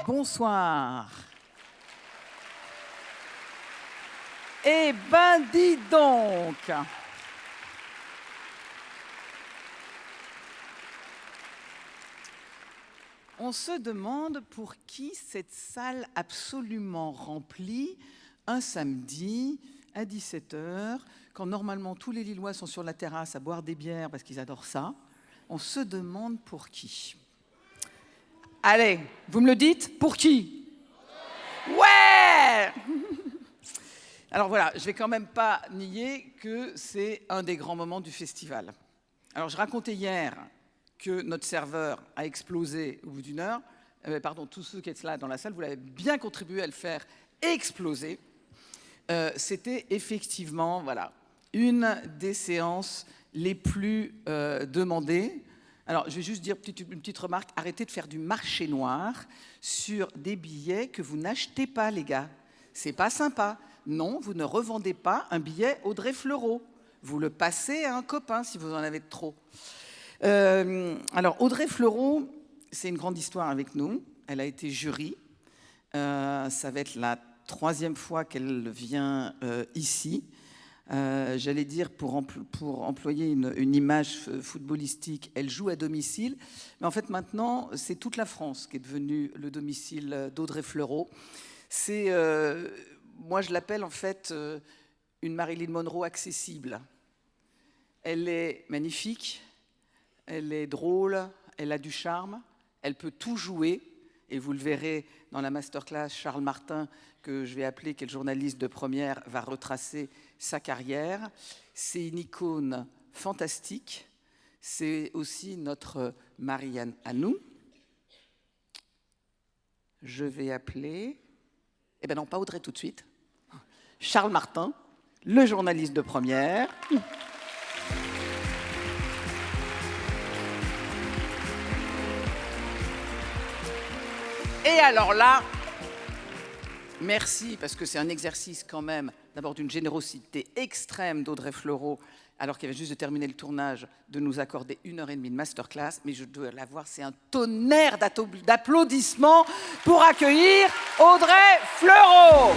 Bonsoir. Eh ben, dis donc. On se demande pour qui cette salle absolument remplie, un samedi à 17h, quand normalement tous les Lillois sont sur la terrasse à boire des bières parce qu'ils adorent ça. On se demande pour qui. Allez, vous me le dites, pour qui? Ouais. Alors voilà, je ne vais quand même pas nier que c'est un des grands moments du festival. Alors je racontais hier que notre serveur a explosé au bout d'une heure. Pardon, tous ceux qui êtes là dans la salle, vous l'avez bien contribué à le faire exploser. C'était effectivement une des séances les plus demandées. Alors, je vais juste dire une petite remarque. Arrêtez de faire du marché noir sur des billets que vous n'achetez pas, les gars. C'est pas sympa. Non, vous ne revendez pas un billet Audrey Fleurot. Vous le passez à un copain si vous en avez trop. Alors, Audrey Fleurot, c'est une grande histoire avec nous. Elle a été jury. Ça va être la 3e fois qu'elle vient ici. J'allais dire, pour employer une image footballistique, elle joue à domicile. Mais en fait, maintenant, c'est toute la France qui est devenue le domicile d'Audrey Fleurot. C'est, moi, je l'appelle en fait une Marilyn Monroe accessible. Elle est magnifique, elle est drôle, elle a du charme, elle peut tout jouer. Et vous le verrez dans la masterclass, Charles Martin, que je vais appeler, qui est le journaliste de Première, va retracer sa carrière. C'est une icône fantastique. C'est aussi notre Marianne à nous. Je vais appeler... Eh bien non, pas Audrey tout de suite. Charles Martin, le journaliste de Première. Et alors là, merci, parce que c'est un exercice quand même, d'abord d'une générosité extrême d'Audrey Fleurot, alors qu'elle vient juste de terminer le tournage, de nous accorder 1h30 de masterclass, mais je dois l'avoir, c'est un tonnerre d'applaudissements pour accueillir Audrey Fleurot.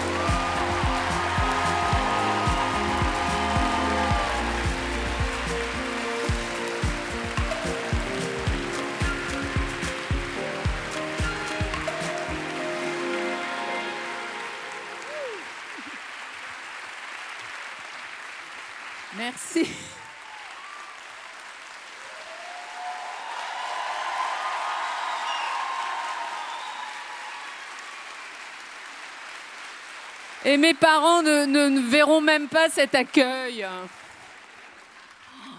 Merci. Et mes parents ne verront même pas cet accueil.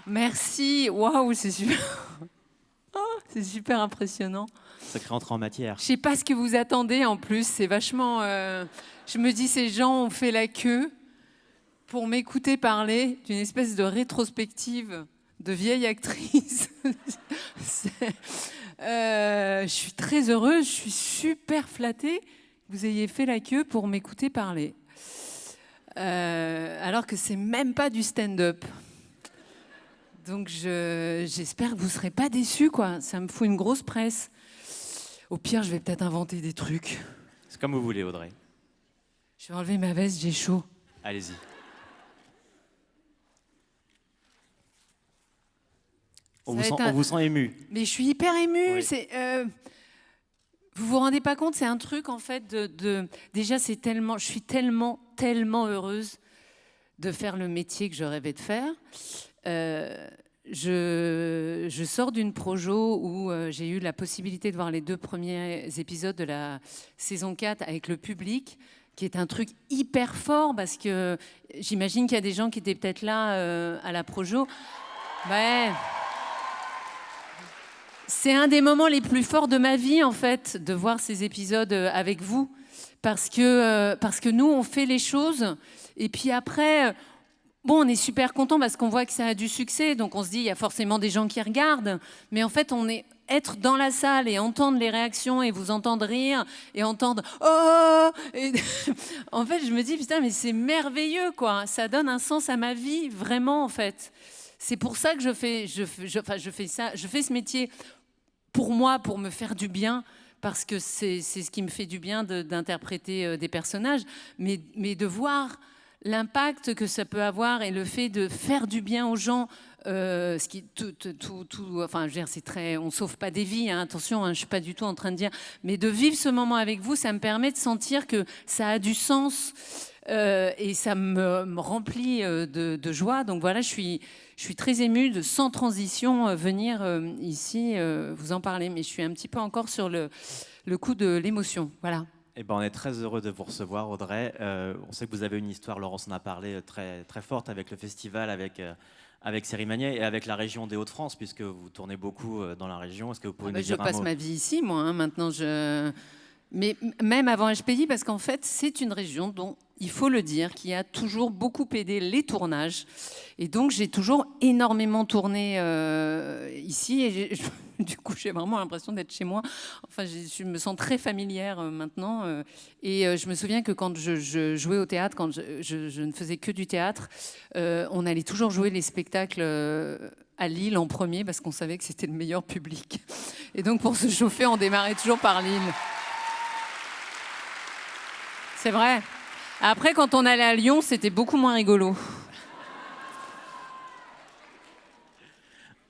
Merci. Waouh, c'est super. Oh, c'est super impressionnant. Sacré entrée en matière. Je sais pas ce que vous attendez en plus. C'est vachement. Je me dis, ces gens ont fait la queue pour m'écouter parler d'une espèce de rétrospective de vieille actrice. Je suis très heureuse, je suis super flattée que vous ayez fait la queue pour m'écouter parler. Alors que c'est même pas du stand-up. Donc j'espère que vous serez pas déçus, quoi. Ça me fout une grosse presse. Au pire, je vais peut-être inventer des trucs. C'est comme vous voulez, Audrey. Je vais enlever ma veste, j'ai chaud. Allez-y. On vous sent ému. Mais je suis hyper émue. Oui. Vous vous rendez pas compte, c'est un truc en fait déjà je suis tellement heureuse de faire le métier que je rêvais de faire. Je sors d'une projo où j'ai eu la possibilité de voir les 2 premiers épisodes de la saison 4 avec le public, qui est un truc hyper fort parce que j'imagine qu'il y a des gens qui étaient peut-être là à la projo. Ouais. C'est un des moments les plus forts de ma vie, en fait, de voir ces épisodes avec vous. Parce que nous, on fait les choses. Et puis après, on est super contents parce qu'on voit que ça a du succès. Donc on se dit, il y a forcément des gens qui regardent. Mais en fait, être dans la salle et entendre les réactions et vous entendre rire et entendre « Oh !» En fait, je me dis, putain, mais c'est merveilleux, quoi. Ça donne un sens à ma vie, vraiment, en fait. C'est pour ça que je fais ce métier pour moi, pour me faire du bien, parce que c'est ce qui me fait du bien d'interpréter des personnages, mais de voir l'impact que ça peut avoir et le fait de faire du bien aux gens. Ce qui enfin, je veux dire, c'est très, on sauve pas des vies, hein, attention, hein, je suis pas du tout en train de dire, mais de vivre ce moment avec vous, ça me permet de sentir que ça a du sens et ça me remplit de joie. Donc voilà, je suis très émue de, sans transition, venir ici vous en parler, mais je suis un petit peu encore sur le coup de l'émotion. Voilà. Eh ben, on est très heureux de vous recevoir, Audrey. On sait que vous avez une histoire, Laurence en a parlé, très, très forte avec le festival, avec Sérimanier et avec la région des Hauts-de-France, puisque vous tournez beaucoup dans la région. Est-ce que vous pouvez nous dire un mot ? Je passe ma vie ici, moi. Hein, maintenant, mais même avant HPI, parce qu'en fait, c'est une région dont, il faut le dire, qui a toujours beaucoup aidé les tournages. Et donc, j'ai toujours énormément tourné ici. Et du coup, j'ai vraiment l'impression d'être chez moi. Enfin, je me sens très familière maintenant. Et je me souviens que quand je jouais au théâtre, quand je ne faisais que du théâtre, on allait toujours jouer les spectacles à Lille en premier, parce qu'on savait que c'était le meilleur public. Et donc, pour se chauffer, on démarrait toujours par Lille. C'est vrai. Après, quand on allait à Lyon, c'était beaucoup moins rigolo.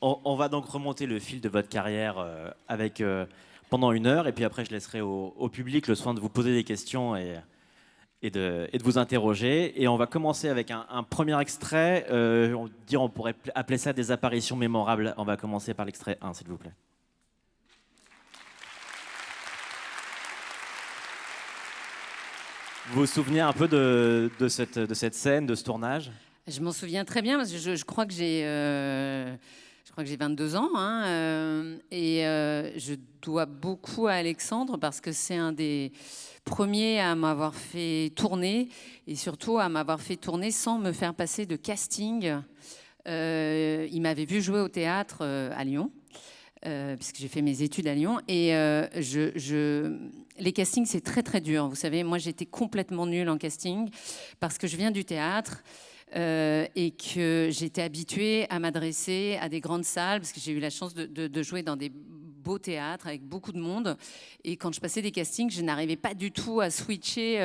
On va donc remonter le fil de votre carrière pendant 1 heure, et puis après, je laisserai au public le soin de vous poser des questions et de vous interroger. Et on va commencer avec un premier extrait. On pourrait appeler ça des apparitions mémorables. On va commencer par l'extrait 1, s'il vous plaît. Vous vous souvenez un peu de cette scène, de ce tournage ? Je m'en souviens très bien, parce que je crois que j'ai 22 ans. Hein, et je dois beaucoup à Alexandre, parce que c'est un des premiers à m'avoir fait tourner, et surtout à m'avoir fait tourner sans me faire passer de casting. Il m'avait vu jouer au théâtre à Lyon. Puisque j'ai fait mes études à Lyon, et les castings, c'est très très dur. Vous savez, moi j'étais complètement nulle en casting parce que je viens du théâtre et que j'étais habituée à m'adresser à des grandes salles, parce que j'ai eu la chance de jouer dans des beaux théâtres avec beaucoup de monde, et quand je passais des castings, je n'arrivais pas du tout à switcher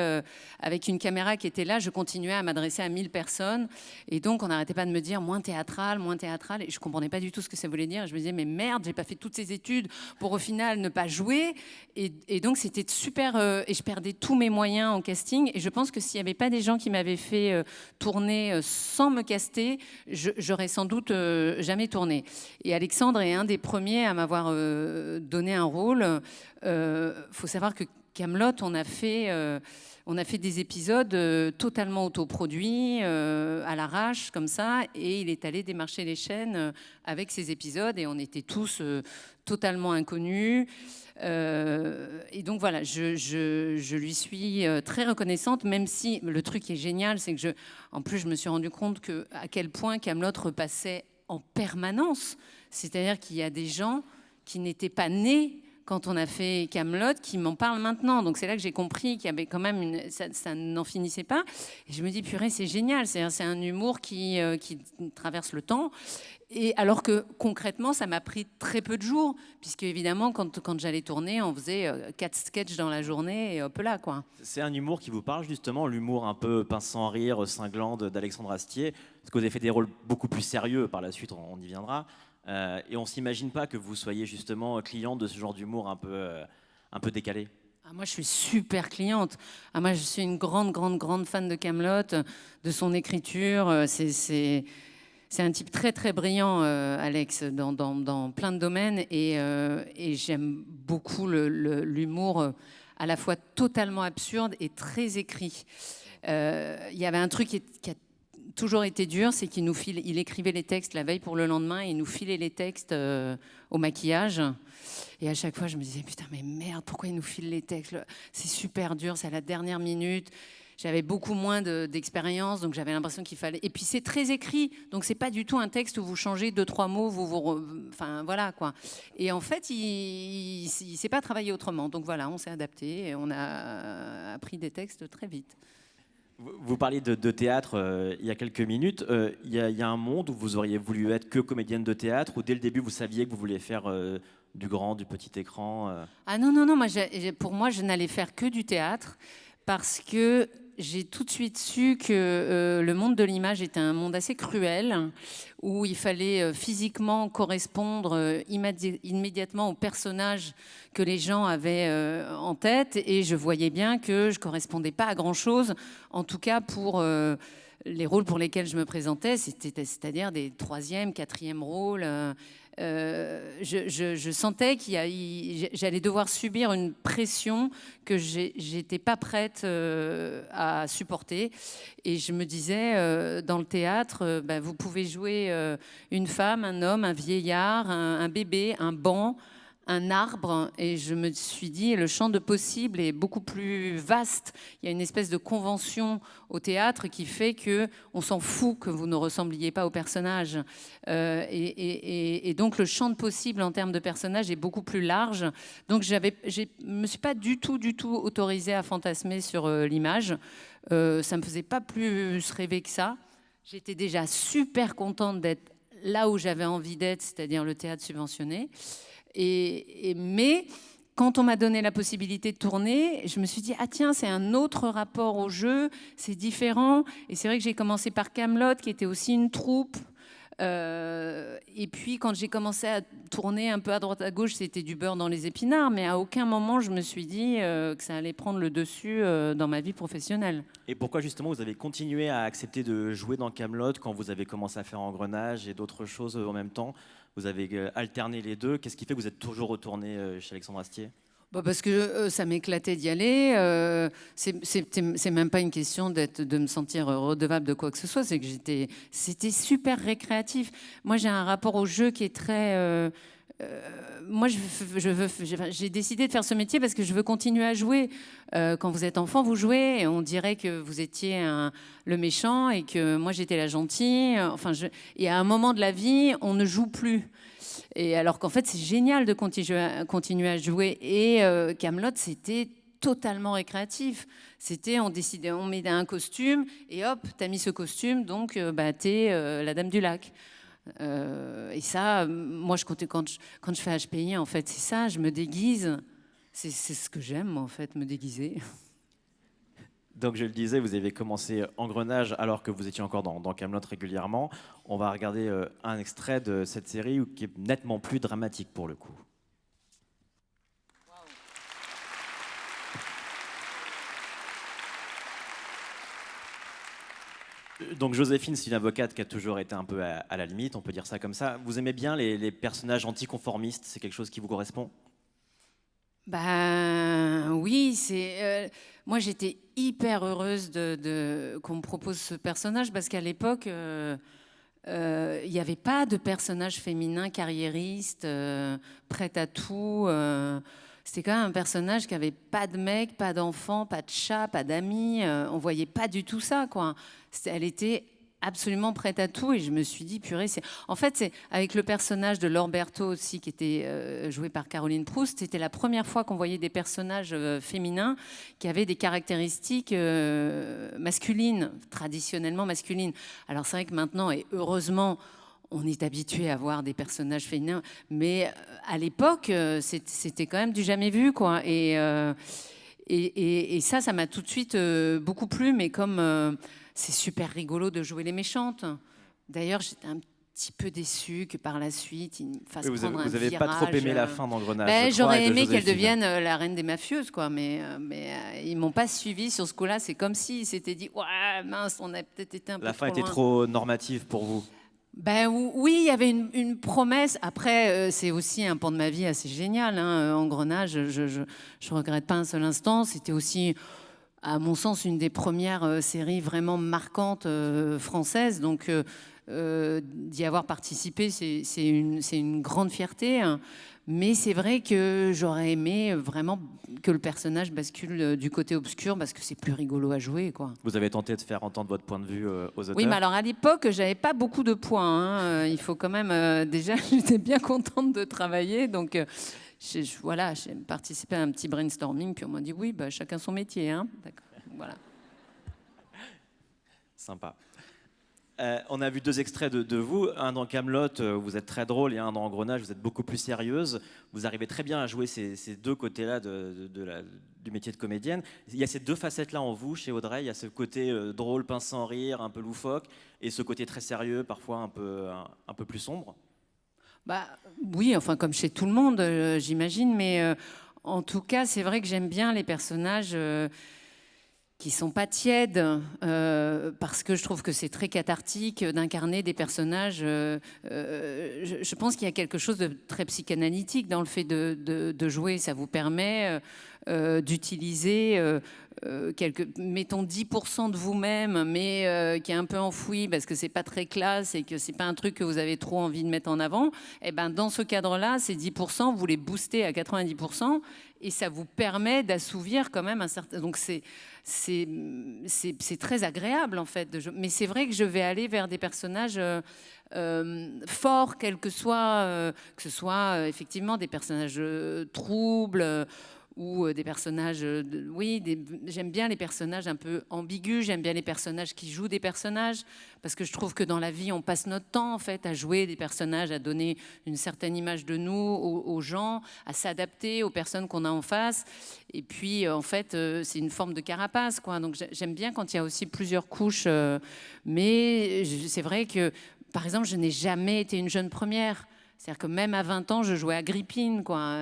avec une caméra qui était là. Je continuais à m'adresser à 1000 personnes, et donc on n'arrêtait pas de me dire moins théâtral, et je comprenais pas du tout ce que ça voulait dire. Je me disais, mais merde, j'ai pas fait toutes ces études pour au final ne pas jouer, et donc c'était super, et je perdais tous mes moyens en casting. Et je pense que s'il y avait pas des gens qui m'avaient fait tourner sans me caster, j'aurais sans doute jamais tourné. Et Alexandre est un des premiers à m'avoir donné un rôle. Faut savoir que Kaamelott, on a fait des épisodes totalement autoproduits, à l'arrache, comme ça, et il est allé démarcher les chaînes avec ces épisodes, et on était tous totalement inconnus. Et donc voilà, je lui suis très reconnaissante, même si le truc qui est génial, c'est que en plus, je me suis rendu compte à quel point Kaamelott repassait en permanence. C'est-à-dire qu'il y a des gens qui n'étaient pas nés quand on a fait Kaamelott, qui m'en parlent maintenant. Donc c'est là que j'ai compris qu'il y avait quand même ça n'en finissait pas. Et je me dis, purée, c'est génial. C'est un humour qui traverse le temps. Et alors que concrètement, ça m'a pris très peu de jours, puisque évidemment, quand j'allais tourner, on faisait 4 sketchs dans la journée, et hop là, quoi. C'est un humour qui vous parle, justement, l'humour un peu pince sans rire, cinglant d'Alexandre Astier, parce que vous avez fait des rôles beaucoup plus sérieux par la suite, on y viendra. Et on ne s'imagine pas que vous soyez justement client de ce genre d'humour un peu décalé. Ah, moi, je suis super cliente. Ah, moi, je suis une grande fan de Kaamelott, de son écriture. C'est un type très, très brillant, Alex, dans plein de domaines. Et j'aime beaucoup l'humour à la fois totalement absurde et très écrit. Il y avait un truc qui a toujours été dur, c'est il écrivait les textes la veille pour le lendemain, et il nous filait les textes au maquillage. Et à chaque fois, je me disais, putain, mais merde, pourquoi il nous file les textes ? C'est super dur, c'est à la dernière minute. J'avais beaucoup moins d'expérience, donc j'avais l'impression qu'il fallait... Et puis c'est très écrit, donc c'est pas du tout un texte où vous changez 2-3 mots, enfin voilà, quoi. Et en fait, il sait pas travailler autrement. Donc voilà, on s'est adapté et on a appris des textes très vite. Vous parliez de théâtre il y a quelques minutes. Il y a un monde où vous auriez voulu être que comédienne de théâtre, ou dès le début vous saviez que vous vouliez faire du grand, du petit écran Ah non, non, non, pour moi, je n'allais faire que du théâtre parce que j'ai tout de suite su que le monde de l'image était un monde assez cruel, où il fallait physiquement correspondre immédiatement au personnage que les gens avaient en tête, et je voyais bien que je correspondais pas à grand-chose, en tout cas pour les rôles pour lesquels je me présentais, c'est-à-dire des troisième, quatrième rôles. Je sentais j'allais devoir subir une pression que j'étais pas prête à supporter. Et je me disais, dans le théâtre, vous pouvez jouer une femme, un homme, un vieillard, un bébé, un banc, un arbre, et je me suis dit, le champ de possible est beaucoup plus vaste. Il y a une espèce de convention au théâtre qui fait que on s'en fout que vous ne ressembliez pas au personnage. Et donc le champ de possible en termes de personnage est beaucoup plus large. Donc je me suis pas du tout autorisée à fantasmer sur l'image. Ça me faisait pas plus rêver que ça. J'étais déjà super contente d'être là où j'avais envie d'être, c'est-à-dire le théâtre subventionné. Mais quand on m'a donné la possibilité de tourner, je me suis dit, ah tiens, c'est un autre rapport au jeu, c'est différent. Et c'est vrai que j'ai commencé par Kaamelott, qui était aussi une troupe. Et puis quand j'ai commencé à tourner un peu à droite à gauche, c'était du beurre dans les épinards, mais à aucun moment je me suis dit que ça allait prendre le dessus dans ma vie professionnelle. Et pourquoi justement vous avez continué à accepter de jouer dans Kaamelott quand vous avez commencé à faire Engrenage et d'autres choses en même temps? Vous avez alterné les deux. Qu'est-ce qui fait que vous êtes toujours retourné chez Alexandre Astier? Parce que ça m'éclatait d'y aller. C'est même pas une question de me sentir redevable de quoi que ce soit. C'est que c'était super récréatif. Moi, j'ai un rapport au jeu qui est très. Moi, j'ai décidé de faire ce métier parce que je veux continuer à jouer. Quand vous êtes enfant, vous jouez, et on dirait que vous étiez le méchant et que moi j'étais la gentille. Et à un moment de la vie, on ne joue plus. Et alors qu'en fait, c'est génial de continuer à jouer. Et Kaamelott, c'était totalement récréatif. C'était, on décidait, on met un costume, et hop, t'as mis ce costume, donc t'es la Dame du Lac. Et ça, moi, quand je fais HPI, en fait, c'est ça, je me déguise. C'est ce que j'aime, moi, en fait, me déguiser. Donc je le disais, vous avez commencé Engrenage alors que vous étiez encore dans Kaamelott régulièrement. On va regarder un extrait de cette série qui est nettement plus dramatique pour le coup. Donc Joséphine, c'est une avocate qui a toujours été un peu à la limite, on peut dire ça comme ça. Vous aimez bien les personnages anticonformistes? C'est quelque chose qui vous correspond? Oui, moi j'étais hyper heureuse qu'on me propose ce personnage parce qu'à l'époque, il n'y avait pas de personnage féminin carriériste, prêt à tout. C'était quand même un personnage qui avait pas de mec, pas d'enfant, pas de chat, pas d'amis. On voyait pas du tout ça, quoi. Elle était absolument prête à tout, et je me suis dit, purée, en fait, c'est avec le personnage de Laure Berthaud aussi, qui était joué par Caroline Proust. C'était la première fois qu'on voyait des personnages féminins qui avaient des caractéristiques masculines, traditionnellement masculines. Alors c'est vrai que maintenant, et heureusement, on est habitué à voir des personnages féminins, mais à l'époque, c'était quand même du jamais vu, quoi. Et ça m'a tout de suite beaucoup plu, mais comme c'est super rigolo de jouer les méchantes. D'ailleurs, j'étais un petit peu déçue que par la suite, ils me fassent prendre un virage. Vous n'avez pas trop aimé la fin d'Engrenage? J'aurais aimé qu'elle devienne la reine des mafieuses, quoi. Mais ils m'ont pas suivi sur ce coup-là. C'est comme s'ils s'étaient dit, ouais, mince, on a peut-être été un peu trop loin. La fin était trop normative pour vous? Oui, il y avait une promesse. Après, c'est aussi un pan de ma vie assez génial. Engrenage, je regrette pas un seul instant. C'était aussi, à mon sens, une des premières séries vraiment marquantes françaises. Donc, d'y avoir participé, c'est une grande fierté. Mais c'est vrai que j'aurais aimé vraiment que le personnage bascule du côté obscur parce que c'est plus rigolo à jouer, quoi. Vous avez tenté de faire entendre votre point de vue aux auteurs? Oui, mais alors à l'époque, j'avais pas beaucoup de points. Il faut quand même... déjà, j'étais bien contente de travailler. Donc, j'ai participé à un petit brainstorming. Puis on m'a dit, oui, chacun son métier. D'accord, voilà. Sympa. On a vu 2 extraits de vous, un dans Kaamelott, vous êtes très drôle, et un dans Engrenage, vous êtes beaucoup plus sérieuse. Vous arrivez très bien à jouer ces 2 côtés-là du métier de comédienne. Il y a ces 2 facettes-là en vous, chez Audrey. Il y a ce côté drôle, pince sans rire, un peu loufoque, et ce côté très sérieux, parfois un peu plus sombre. Bah, oui, enfin comme chez tout le monde, j'imagine, mais en tout cas, c'est vrai que j'aime bien les personnages qui sont pas tièdes, parce que je trouve que c'est très cathartique d'incarner des personnages. Je pense qu'il y a quelque chose de très psychanalytique dans le fait de jouer. Ça vous permet d'utiliser mettons 10% de vous-même, mais qui est un peu enfoui parce que c'est pas très classe et que c'est pas un truc que vous avez trop envie de mettre en avant. Et ben dans ce cadre-là, ces 10%, vous les boostez à 90% et ça vous permet d'assouvir quand même un certain. Donc c'est très agréable en fait de jouer. Mais c'est vrai que je vais aller vers des personnages forts, quels que ce soit effectivement des personnages troubles. Ou des personnages, j'aime bien les personnages un peu ambigus, j'aime bien les personnages qui jouent des personnages, parce que je trouve que dans la vie, on passe notre temps en fait à jouer des personnages, à donner une certaine image de nous aux gens, à s'adapter aux personnes qu'on a en face. Et puis, en fait, c'est une forme de carapace, quoi. Donc j'aime bien quand il y a aussi plusieurs couches, mais c'est vrai que, par exemple, je n'ai jamais été une jeune première. C'est-à-dire que même à 20 ans, je jouais à Agrippine, quoi.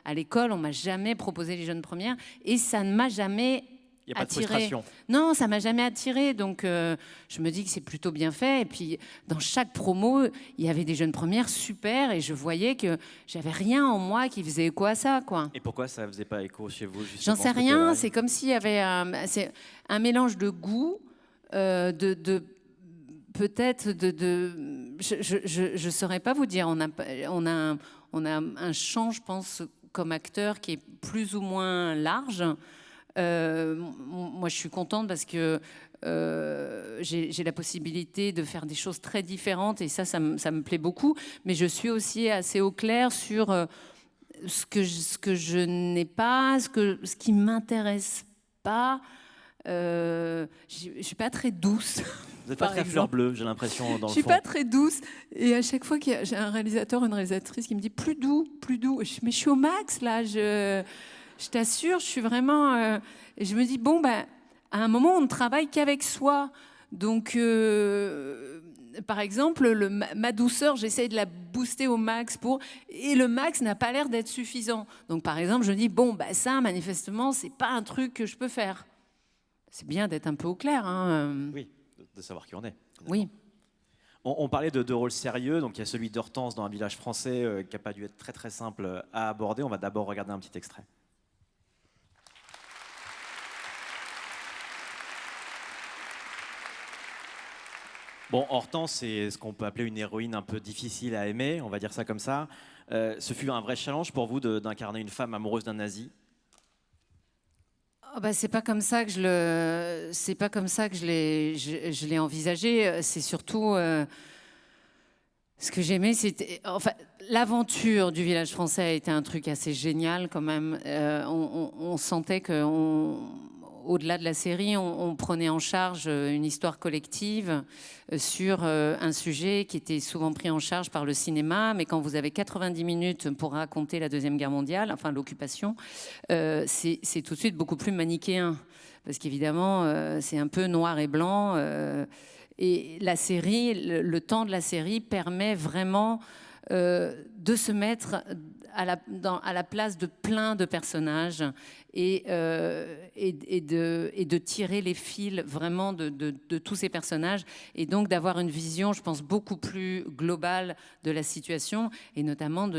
À l'école, on m'a jamais proposé les jeunes premières et ça ne m'a jamais Il n'y a pas attiré. de frustration. Non, ça m'a jamais attiré. Donc, je me dis que c'est plutôt bien fait. Et puis, dans chaque promo, il y avait des jeunes premières super et je voyais que j'avais rien en moi qui faisait écho à ça, quoi. Et pourquoi ça ne faisait pas écho chez vous, justement? J'en sais rien. C'est comme s'il y avait c'est un mélange de goût, peut-être je ne saurais pas vous dire. On a un champ, je pense, comme acteur qui est plus ou moins large. Moi, je suis contente parce que j'ai la possibilité de faire des choses très différentes et ça me plaît beaucoup. Mais je suis aussi assez au clair sur ce que je n'ai pas, ce qui m'intéresse pas. Je suis pas très douce. Vous n'êtes pas très fleur bleue, j'ai l'impression, dans le fond. Je suis pas très douce. Et à chaque fois j'ai un réalisateur, une réalisatrice qui me dit plus doux. Mais je suis au max là. Je t'assure, je suis vraiment. Et je me dis bon ben, à un moment, on ne travaille qu'avec soi. Donc, par exemple, ma douceur, j'essaie de la booster au max et le max n'a pas l'air d'être suffisant. Donc, par exemple, je me dis bon ben ça, manifestement, c'est pas un truc que je peux faire. C'est bien d'être un peu au clair. Hein. Oui, de savoir qui on est. Oui. On parlait de rôles sérieux, donc il y a celui d'Hortense dans Un village français qui n'a pas dû être très très simple à aborder. On va d'abord regarder un petit extrait. Bon, Hortense, c'est ce qu'on peut appeler une héroïne un peu difficile à aimer, on va dire ça comme ça. Ce fut un vrai challenge pour vous d'incarner une femme amoureuse d'un nazi? Oh bah, c'est pas comme ça que je l'ai envisagé. C'est surtout ce que j'aimais, c'était enfin l'aventure du village français a été un truc assez génial quand même. On sentait que au-delà de la série, on prenait en charge une histoire collective sur un sujet qui était souvent pris en charge par le cinéma. Mais quand vous avez 90 minutes pour raconter la Deuxième Guerre mondiale, enfin l'occupation, c'est tout de suite beaucoup plus manichéen. Parce qu'évidemment, c'est un peu noir et blanc. Et la série, le temps de la série permet vraiment de se mettre à la place de plein de personnages et de tirer les fils vraiment de tous ces personnages et donc d'avoir une vision, je pense, beaucoup plus globale de la situation et notamment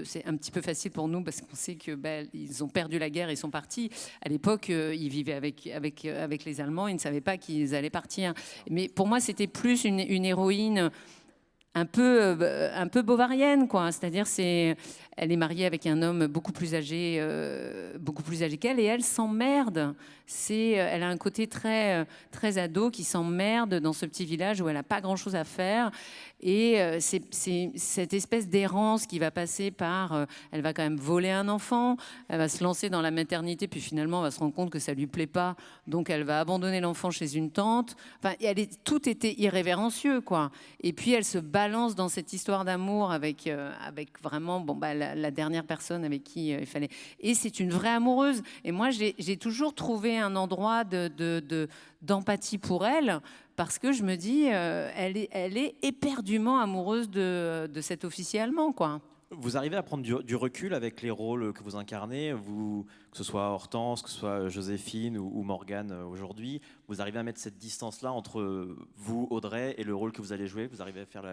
c'est un petit peu facile pour nous parce qu'on sait que ils ont perdu la guerre, ils sont partis. À l'époque, ils vivaient avec les Allemands, ils ne savaient pas qu'ils allaient partir. Mais pour moi, c'était plus une héroïne un peu bovarienne, quoi. C'est-à-dire, elle est mariée avec un homme beaucoup plus âgé qu'elle, et elle s'emmerde. Elle a un côté très, très ado qui s'emmerde dans ce petit village où elle n'a pas grand-chose à faire. Et c'est cette espèce d'errance qui va passer par... elle va quand même voler un enfant, elle va se lancer dans la maternité, puis finalement, elle va se rendre compte que ça ne lui plaît pas, donc elle va abandonner l'enfant chez une tante. Enfin, tout était irrévérencieux, quoi. Et puis, elle se balance dans cette histoire d'amour avec vraiment la dernière personne avec qui il fallait... Et c'est une vraie amoureuse. Et moi, j'ai toujours trouvé un endroit d'empathie pour elle, parce que je me dis, elle est éperdument amoureuse de cet officier allemand, quoi. Vous arrivez à prendre du recul avec les rôles que vous incarnez, que ce soit Hortense, que ce soit Joséphine ou Morgane aujourd'hui, vous arrivez à mettre cette distance-là entre vous, Audrey, et le rôle que vous allez jouer? Vous arrivez à faire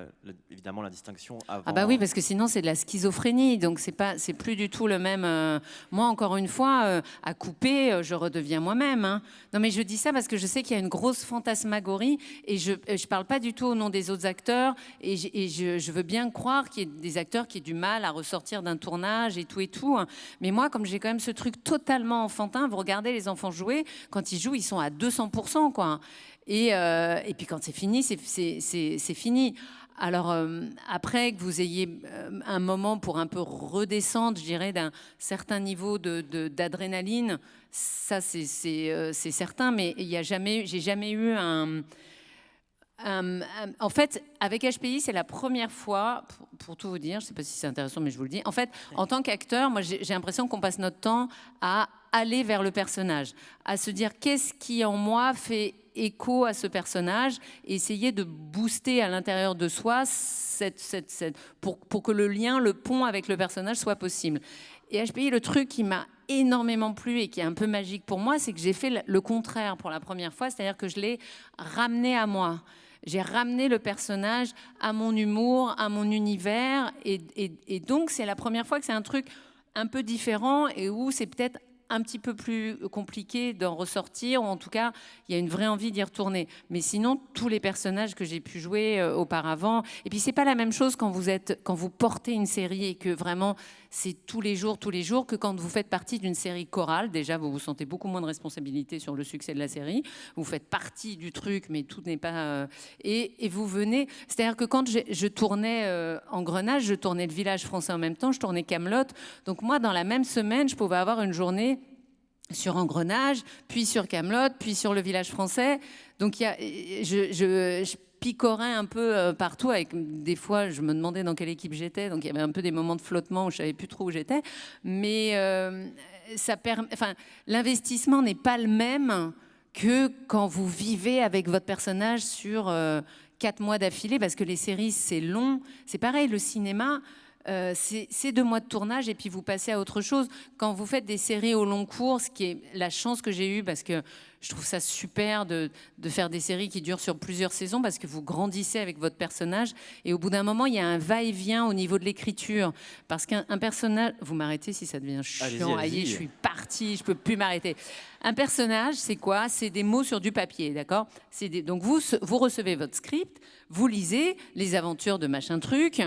évidemment la distinction avant... Ah bah oui, parce que sinon c'est de la schizophrénie, donc c'est plus du tout le même... Moi, encore une fois, à couper, je redeviens moi-même, hein. Non, mais je dis ça parce que je sais qu'il y a une grosse fantasmagorie, et je parle pas du tout au nom des autres acteurs, et je veux bien croire qu'il y ait des acteurs qui aient du mal à ressortir d'un tournage et tout, hein. Mais moi, comme j'ai quand même ce truc totalement enfantin, vous regardez les enfants jouer, quand ils jouent, ils sont à 200%, quoi. Et puis quand c'est fini, c'est fini. Alors, après que vous ayez un moment pour un peu redescendre, je dirais, d'un certain niveau d'adrénaline, ça, c'est certain, mais j'ai jamais eu en fait, avec HPI, c'est la première fois, pour tout vous dire, je ne sais pas si c'est intéressant, mais je vous le dis. En fait, en tant qu'acteur, moi, j'ai l'impression qu'on passe notre temps à aller vers le personnage, à se dire qu'est-ce qui en moi fait écho à ce personnage, et essayer de booster à l'intérieur de soi pour que le lien, le pont avec le personnage soit possible. Et HPI, le truc qui m'a énormément plu et qui est un peu magique pour moi, c'est que j'ai fait le contraire pour la première fois, c'est-à-dire que je l'ai ramené à moi. J'ai ramené le personnage à mon humour, à mon univers, et donc c'est la première fois que c'est un truc un peu différent et où c'est peut-être un petit peu plus compliqué d'en ressortir, ou en tout cas, il y a une vraie envie d'y retourner. Mais sinon, tous les personnages que j'ai pu jouer auparavant, et puis c'est pas la même chose quand vous portez une série et que vraiment c'est tous les jours, que quand vous faites partie d'une série chorale. Déjà, vous vous sentez beaucoup moins de responsabilité sur le succès de la série. Vous faites partie du truc, mais tout n'est pas... Et vous venez... C'est-à-dire que quand je tournais Engrenage, je tournais Le Village français en même temps, je tournais Kaamelott. Donc moi, dans la même semaine, je pouvais avoir une journée sur Engrenage, puis sur Kaamelott, puis sur Le Village français. Donc je picorais un peu partout. Des fois, je me demandais dans quelle équipe j'étais. Donc il y avait un peu des moments de flottement où je savais plus trop où j'étais. Mais l'investissement n'est pas le même que quand vous vivez avec votre personnage sur 4 mois d'affilée, parce que les séries, c'est long. C'est pareil, le cinéma... c'est 2 mois de tournage et puis vous passez à autre chose. Quand vous faites des séries au long cours, ce qui est la chance que j'ai eue, parce que je trouve ça super de faire des séries qui durent sur plusieurs saisons, parce que vous grandissez avec votre personnage et au bout d'un moment, il y a un va-et-vient au niveau de l'écriture. Parce qu'un personnage... Vous m'arrêtez si ça devient chiant. Allez, je suis partie, je peux plus m'arrêter. Un personnage, c'est quoi? C'est des mots sur du papier, d'accord? Donc vous recevez votre script, vous lisez les aventures de machin truc...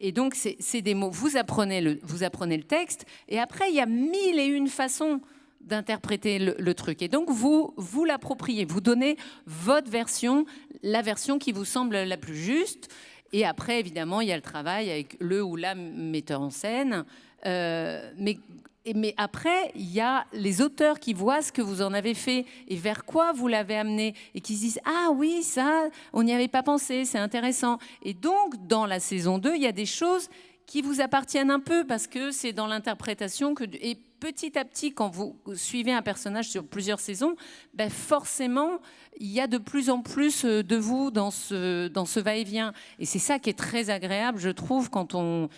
Et donc, c'est des mots. Vous apprenez le texte, et après, il y a 1001 façons d'interpréter le truc. Et donc, vous l'appropriez, vous donnez votre version, la version qui vous semble la plus juste. Et après, évidemment, il y a le travail avec le ou la metteur en scène. Mais après, il y a les auteurs qui voient ce que vous en avez fait et vers quoi vous l'avez amené et qui se disent « Ah oui, ça, on n'y avait pas pensé, c'est intéressant ». Et donc, dans la saison 2, il y a des choses qui vous appartiennent un peu parce que c'est dans l'interprétation que... Et petit à petit, quand vous suivez un personnage sur plusieurs saisons, ben forcément, il y a de plus en plus de vous dans ce va-et-vient. Et c'est ça qui est très agréable, je trouve, quand on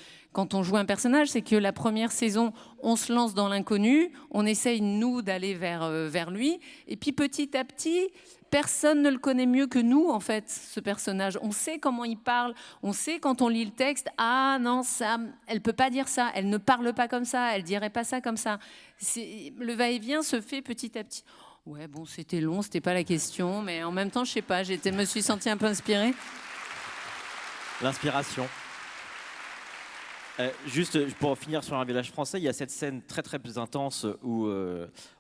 joue un personnage, c'est que la première saison, on se lance dans l'inconnu, on essaye, nous, d'aller vers lui, et puis petit à petit, personne ne le connaît mieux que nous, en fait, ce personnage. On sait comment il parle, on sait quand on lit le texte, ah non, ça, elle peut pas dire ça, elle ne parle pas comme ça, elle dirait pas ça comme ça. Le va-et-vient se fait petit à petit. Ouais, bon, c'était long, c'était pas la question, mais en même temps, je sais pas, me suis sentie un peu inspirée. L'inspiration. Juste pour finir sur un village français, il y a cette scène très très intense où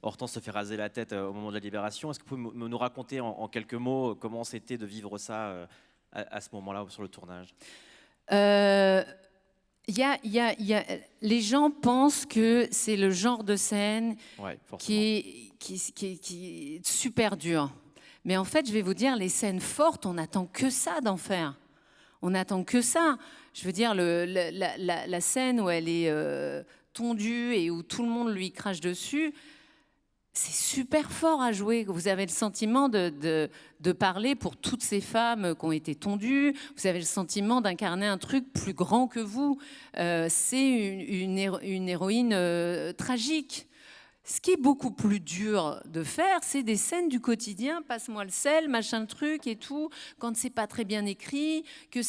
Hortense se fait raser la tête au moment de la libération. Est-ce que vous pouvez nous raconter en quelques mots comment c'était de vivre ça à ce moment-là sur le tournage? Les gens pensent que c'est le genre de scène Ouais, qui est super dur. Mais en fait, je vais vous dire, les scènes fortes, on n'attend que ça d'en faire. On n'attend que ça. Je veux dire, la scène où elle est tondue et où tout le monde lui crache dessus, c'est super fort à jouer. Vous avez le sentiment de parler pour toutes ces femmes qui ont été tondues. Vous avez le sentiment d'incarner un truc plus grand que vous. C'est une héroïne tragique. Ce qui est beaucoup plus dur de faire, c'est des scènes du quotidien, passe-moi le sel, machin truc et tout, quand c'est pas très bien écrit, qu'il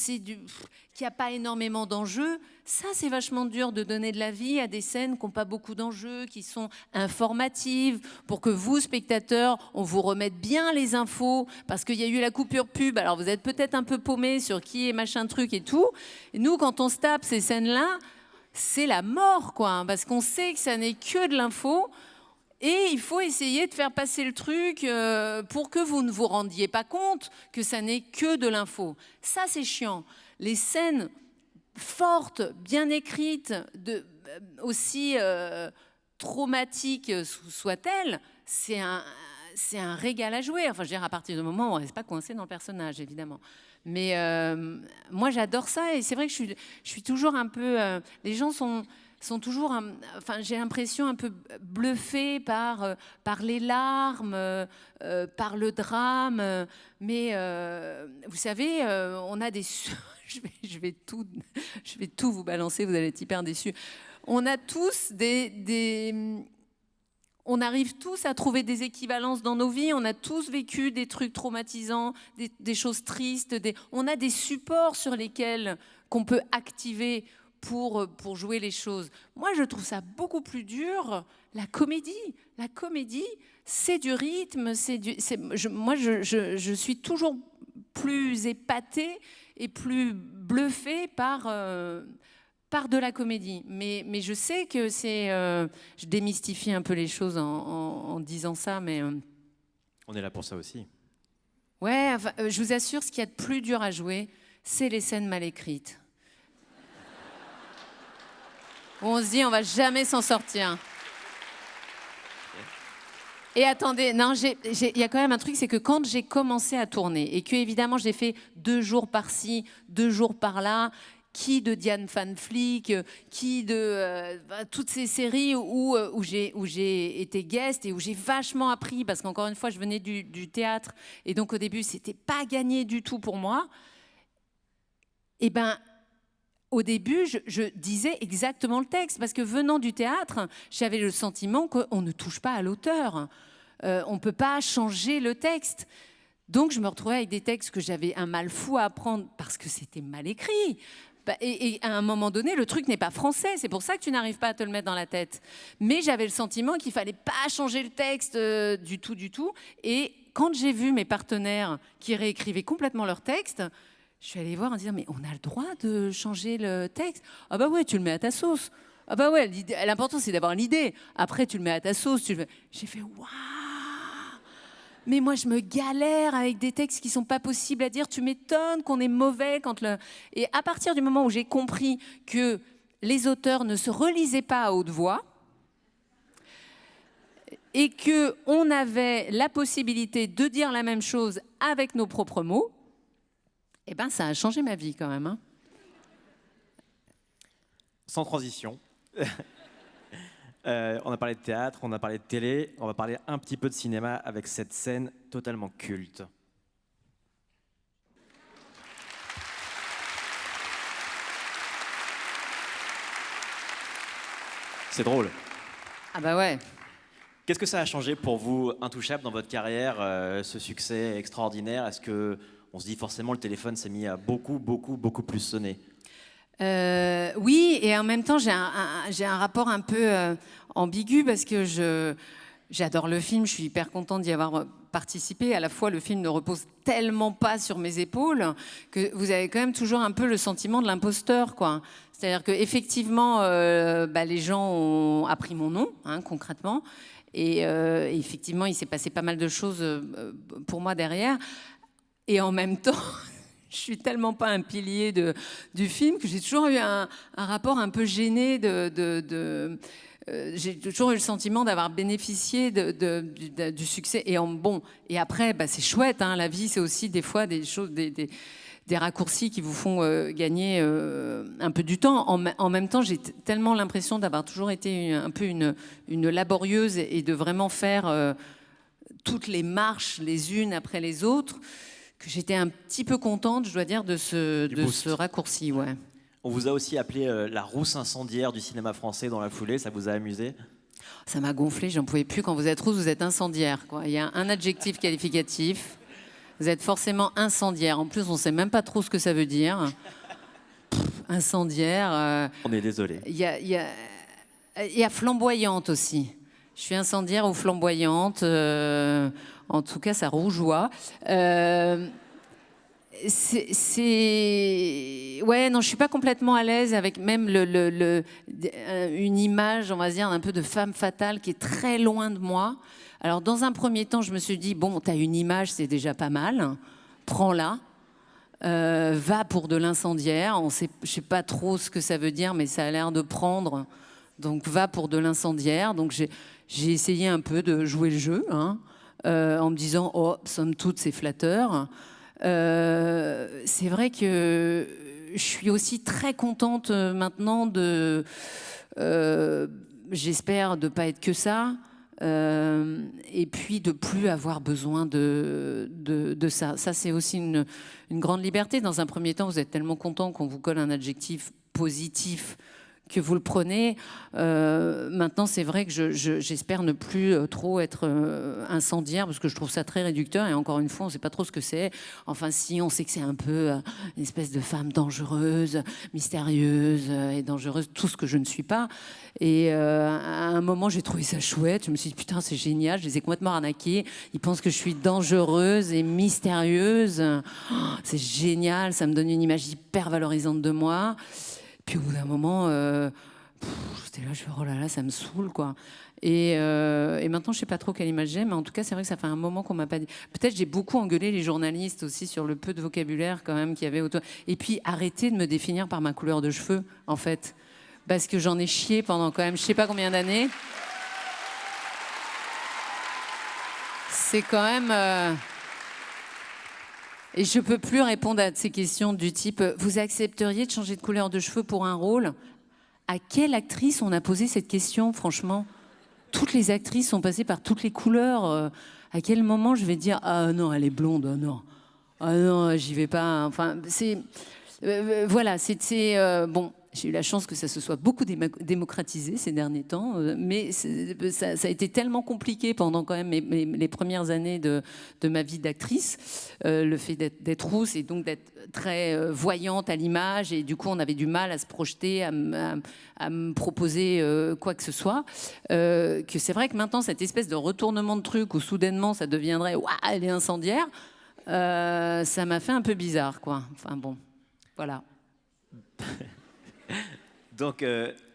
n'y a pas énormément d'enjeux. Ça, c'est vachement dur de donner de la vie à des scènes qui n'ont pas beaucoup d'enjeux, qui sont informatives, pour que vous, spectateurs, on vous remette bien les infos, parce qu'il y a eu la coupure pub, alors vous êtes peut-être un peu paumé sur qui est machin truc et tout. Et nous, quand on se tape ces scènes-là, c'est la mort, quoi, hein, parce qu'on sait que ça n'est que de l'info. Et il faut essayer de faire passer le truc pour que vous ne vous rendiez pas compte que ça n'est que de l'info. Ça, c'est chiant. Les scènes fortes, bien écrites, aussi traumatiques soient-elles, c'est un régal à jouer. Enfin, je veux dire, à partir du moment où on ne reste pas coincé dans le personnage, évidemment. Mais moi, j'adore ça. Et c'est vrai que je suis toujours un peu... les gens sont toujours, enfin, j'ai l'impression un peu bluffés par les larmes, par le drame. Mais vous savez, on a des... je vais tout vous balancer, vous allez être hyper déçus. On a tous on arrive tous à trouver des équivalences dans nos vies. On a tous vécu des trucs traumatisants, des choses tristes. On a des supports sur lesquels qu'on peut activer pour jouer les choses. Moi, je trouve ça beaucoup plus dur, la comédie. La comédie, c'est du rythme. Moi, je suis toujours plus épatée et plus bluffée par de la comédie. Mais je sais que c'est... je démystifie un peu les choses en disant ça, mais... On est là pour ça aussi. Ouais, enfin, je vous assure, ce qu'il y a de plus dur à jouer, c'est les scènes mal écrites. Où on se dit, on va jamais s'en sortir. Et attendez, non, il y a quand même un truc, c'est que quand j'ai commencé à tourner, et que évidemment j'ai fait 2 jours par-ci, 2 jours par-là, qui de Diane Van Fleek, qui de toutes ces séries où j'ai été guest et où j'ai vachement appris, parce qu'encore une fois, je venais du théâtre, et donc au début, c'était pas gagné du tout pour moi. Et ben, au début, je disais exactement le texte, parce que venant du théâtre, j'avais le sentiment qu'on ne touche pas à l'auteur. On ne peut pas changer le texte. Donc, je me retrouvais avec des textes que j'avais un mal fou à apprendre parce que c'était mal écrit. Et à un moment donné, le truc n'est pas français. C'est pour ça que tu n'arrives pas à te le mettre dans la tête. Mais j'avais le sentiment qu'il ne fallait pas changer le texte du tout. Et quand j'ai vu mes partenaires qui réécrivaient complètement leur texte, je suis allée voir en disant, mais on a le droit de changer le texte? Ah bah ouais, tu le mets à ta sauce. Ah bah ouais, l'important c'est d'avoir l'idée. Après, tu le mets à ta sauce. J'ai fait, waouh! Mais moi, je me galère avec des textes qui sont pas possibles à dire. Tu m'étonnes qu'on est mauvais quand le... Et à partir du moment où j'ai compris que les auteurs ne se relisaient pas à haute voix et qu'on avait la possibilité de dire la même chose avec nos propres mots, eh ben, ça a changé ma vie quand même. Hein. Sans transition. On a parlé de théâtre, on a parlé de télé, on va parler un petit peu de cinéma avec cette scène totalement culte. C'est drôle. Ah bah ouais. Qu'est-ce que ça a changé pour vous, Intouchable, dans votre carrière, ce succès extraordinaire? Est-ce que on se dit forcément le téléphone s'est mis à beaucoup plus sonner? Oui, et en même temps, j'ai un rapport un peu ambigu parce que j'adore le film, je suis hyper contente d'y avoir participer. À la fois, le film ne repose tellement pas sur mes épaules que vous avez quand même toujours un peu le sentiment de l'imposteur, quoi. C'est-à-dire qu'effectivement, les gens ont appris mon nom, hein, concrètement. Et effectivement, il s'est passé pas mal de choses pour moi derrière. Et en même temps, je suis tellement pas un pilier du film que j'ai toujours eu un rapport un peu gêné j'ai toujours eu le sentiment d'avoir bénéficié du succès. Et après, c'est chouette, hein, la vie, c'est aussi des fois des choses, des raccourcis qui vous font gagner un peu du temps. En même temps, j'ai tellement l'impression d'avoir toujours été un peu une laborieuse et de vraiment faire toutes les marches les unes après les autres, que j'étais un petit peu contente, je dois dire, de ce raccourci. Ouais. On vous a aussi appelé la rousse incendiaire du cinéma français dans la foulée, ça vous a amusé? Ça m'a gonflé, j'en pouvais plus. Quand vous êtes rousse, vous êtes incendiaire, quoi. Il y a un adjectif qualificatif. Vous êtes forcément incendiaire. En plus, on ne sait même pas trop ce que ça veut dire. Incendiaire. On est désolé. Il y a flamboyante aussi. Je suis incendiaire ou flamboyante. En tout cas, ça rougeoie. Ouais, non, je suis pas complètement à l'aise avec même une image, on va dire, un peu de femme fatale qui est très loin de moi. Alors, dans un premier temps, je me suis dit, bon, t'as une image, c'est déjà pas mal, prends-la, va pour de l'incendiaire. Je sais pas trop ce que ça veut dire, mais ça a l'air de prendre, donc va pour de l'incendiaire. Donc, j'ai essayé un peu de jouer le jeu, hein, en me disant, oh, somme toute, c'est flatteur. C'est vrai que je suis aussi très contente maintenant j'espère de pas être que ça, et puis de plus avoir besoin de ça. Ça, c'est aussi une grande liberté. Dans un premier temps, vous êtes tellement content qu'on vous colle un adjectif positif que vous le prenez. Maintenant, c'est vrai que j'espère ne plus trop être incendiaire, parce que je trouve ça très réducteur. Et encore une fois, on ne sait pas trop ce que c'est. Enfin, si, on sait que c'est un peu une espèce de femme dangereuse, mystérieuse et dangereuse, tout ce que je ne suis pas. Et à un moment, j'ai trouvé ça chouette. Je me suis dit, putain, c'est génial. Je les ai complètement arnaqués. Ils pensent que je suis dangereuse et mystérieuse. Oh, c'est génial. Ça me donne une image hyper valorisante de moi. Puis au bout d'un moment, j'étais là, je fais, oh là là, ça me saoule, quoi. Et maintenant, je sais pas trop quelle image j'ai, mais en tout cas, c'est vrai que ça fait un moment qu'on m'a pas dit. Peut-être j'ai beaucoup engueulé les journalistes aussi sur le peu de vocabulaire quand même qu'il y avait autour. Et puis arrêter de me définir par ma couleur de cheveux, en fait, parce que j'en ai chié pendant quand même, je sais pas combien d'années. C'est quand même. Et je peux plus répondre à ces questions du type « Vous accepteriez de changer de couleur de cheveux pour un rôle ?» À quelle actrice on a posé cette question, franchement? Toutes les actrices sont passées par toutes les couleurs. À quel moment je vais dire « Ah non, elle est blonde, oh non. Ah non, j'y vais pas. » Enfin, c'est... voilà, c'était... bon, j'ai eu la chance que ça se soit beaucoup démocratisé ces derniers temps, mais ça a été tellement compliqué pendant quand même les premières années de ma vie d'actrice, le fait d'être rousse et donc d'être très voyante à l'image, et du coup on avait du mal à se projeter, à me proposer quoi que ce soit, que c'est vrai que maintenant cette espèce de retournement de truc où soudainement ça deviendrait « Ouah, elle est incendiaire », ça m'a fait un peu bizarre, quoi. Enfin bon, voilà. Donc,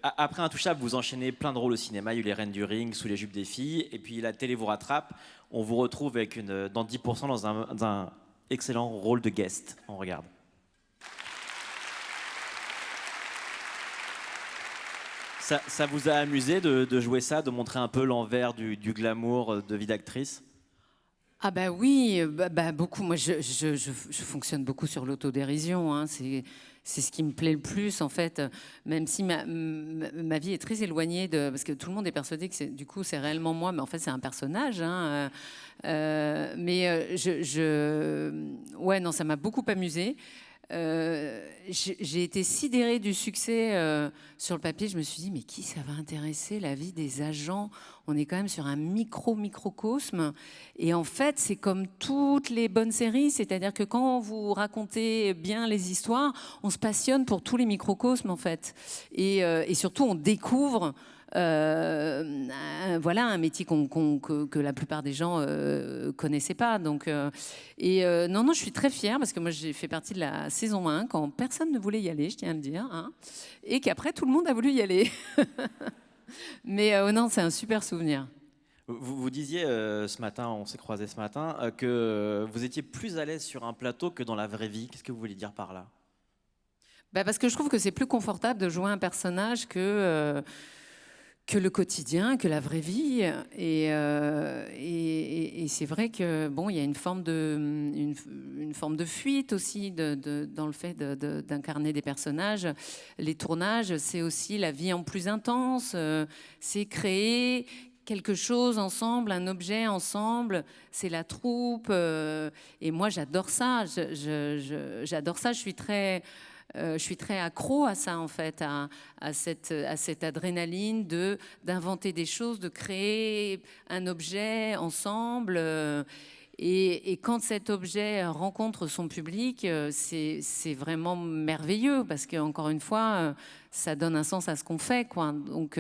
après Intouchable, vous enchaînez plein de rôles au cinéma. Il y a eu Les Reines du Ring, Sous les jupes des filles. Et puis la télé vous rattrape. On vous retrouve avec dans 10% dans un excellent rôle de guest. On regarde. Ça vous a amusé de jouer ça, de montrer un peu l'envers du glamour de vie d'actrice? Ah bah oui, beaucoup. Moi, je fonctionne beaucoup sur l'autodérision, hein. C'est ce qui me plaît le plus, en fait, même si ma vie est très éloignée parce que tout le monde est persuadé que c'est réellement moi, mais en fait c'est un personnage, hein. Ouais, non, ça m'a beaucoup amusée. J'ai été sidérée du succès sur le papier. Je me suis dit, mais qui ça va intéresser, la vie des agents? On est quand même sur un microcosme. Et en fait, c'est comme toutes les bonnes séries, c'est-à-dire que quand vous racontez bien les histoires, on se passionne pour tous les microcosmes, en fait. Et surtout, on découvre voilà, un métier que la plupart des gens connaissaient pas. Donc, non, je suis très fière parce que moi, j'ai fait partie de la saison 1 quand personne ne voulait y aller, je tiens à le dire, hein, et qu'après, tout le monde a voulu y aller. Mais non, c'est un super souvenir. Vous disiez ce matin, on s'est croisés ce matin, que vous étiez plus à l'aise sur un plateau que dans la vraie vie. Qu'est-ce que vous voulez dire par là? Parce que je trouve que c'est plus confortable de jouer un personnage que le quotidien, que la vraie vie. Et c'est vrai que bon, il y a une forme de fuite aussi dans le fait d'incarner des personnages. Les tournages, c'est aussi la vie en plus intense. C'est créer quelque chose ensemble, un objet ensemble. C'est la troupe. Et moi, j'adore ça. J'adore ça. Je suis très accro à ça, en fait, à cette adrénaline d'inventer des choses, de créer un objet ensemble. Et quand cet objet rencontre son public, c'est vraiment merveilleux parce qu'encore une fois, ça donne un sens à ce qu'on fait, quoi. Donc,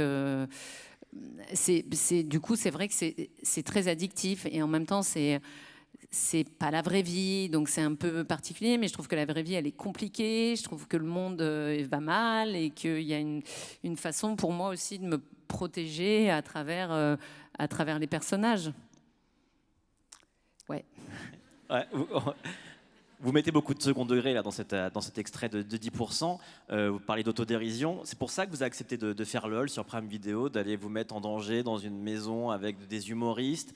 du coup, c'est vrai que c'est très addictif et en même temps, c'est pas la vraie vie, donc c'est un peu particulier, mais je trouve que la vraie vie, elle est compliquée, je trouve que le monde va mal et qu'il y a une façon pour moi aussi de me protéger à travers les personnages. Ouais. Ouais, vous mettez beaucoup de second degré là, dans cet extrait de 10%. Vous parlez d'autodérision. C'est pour ça que vous avez accepté de faire LOL sur Prime Video, d'aller vous mettre en danger dans une maison avec des humoristes.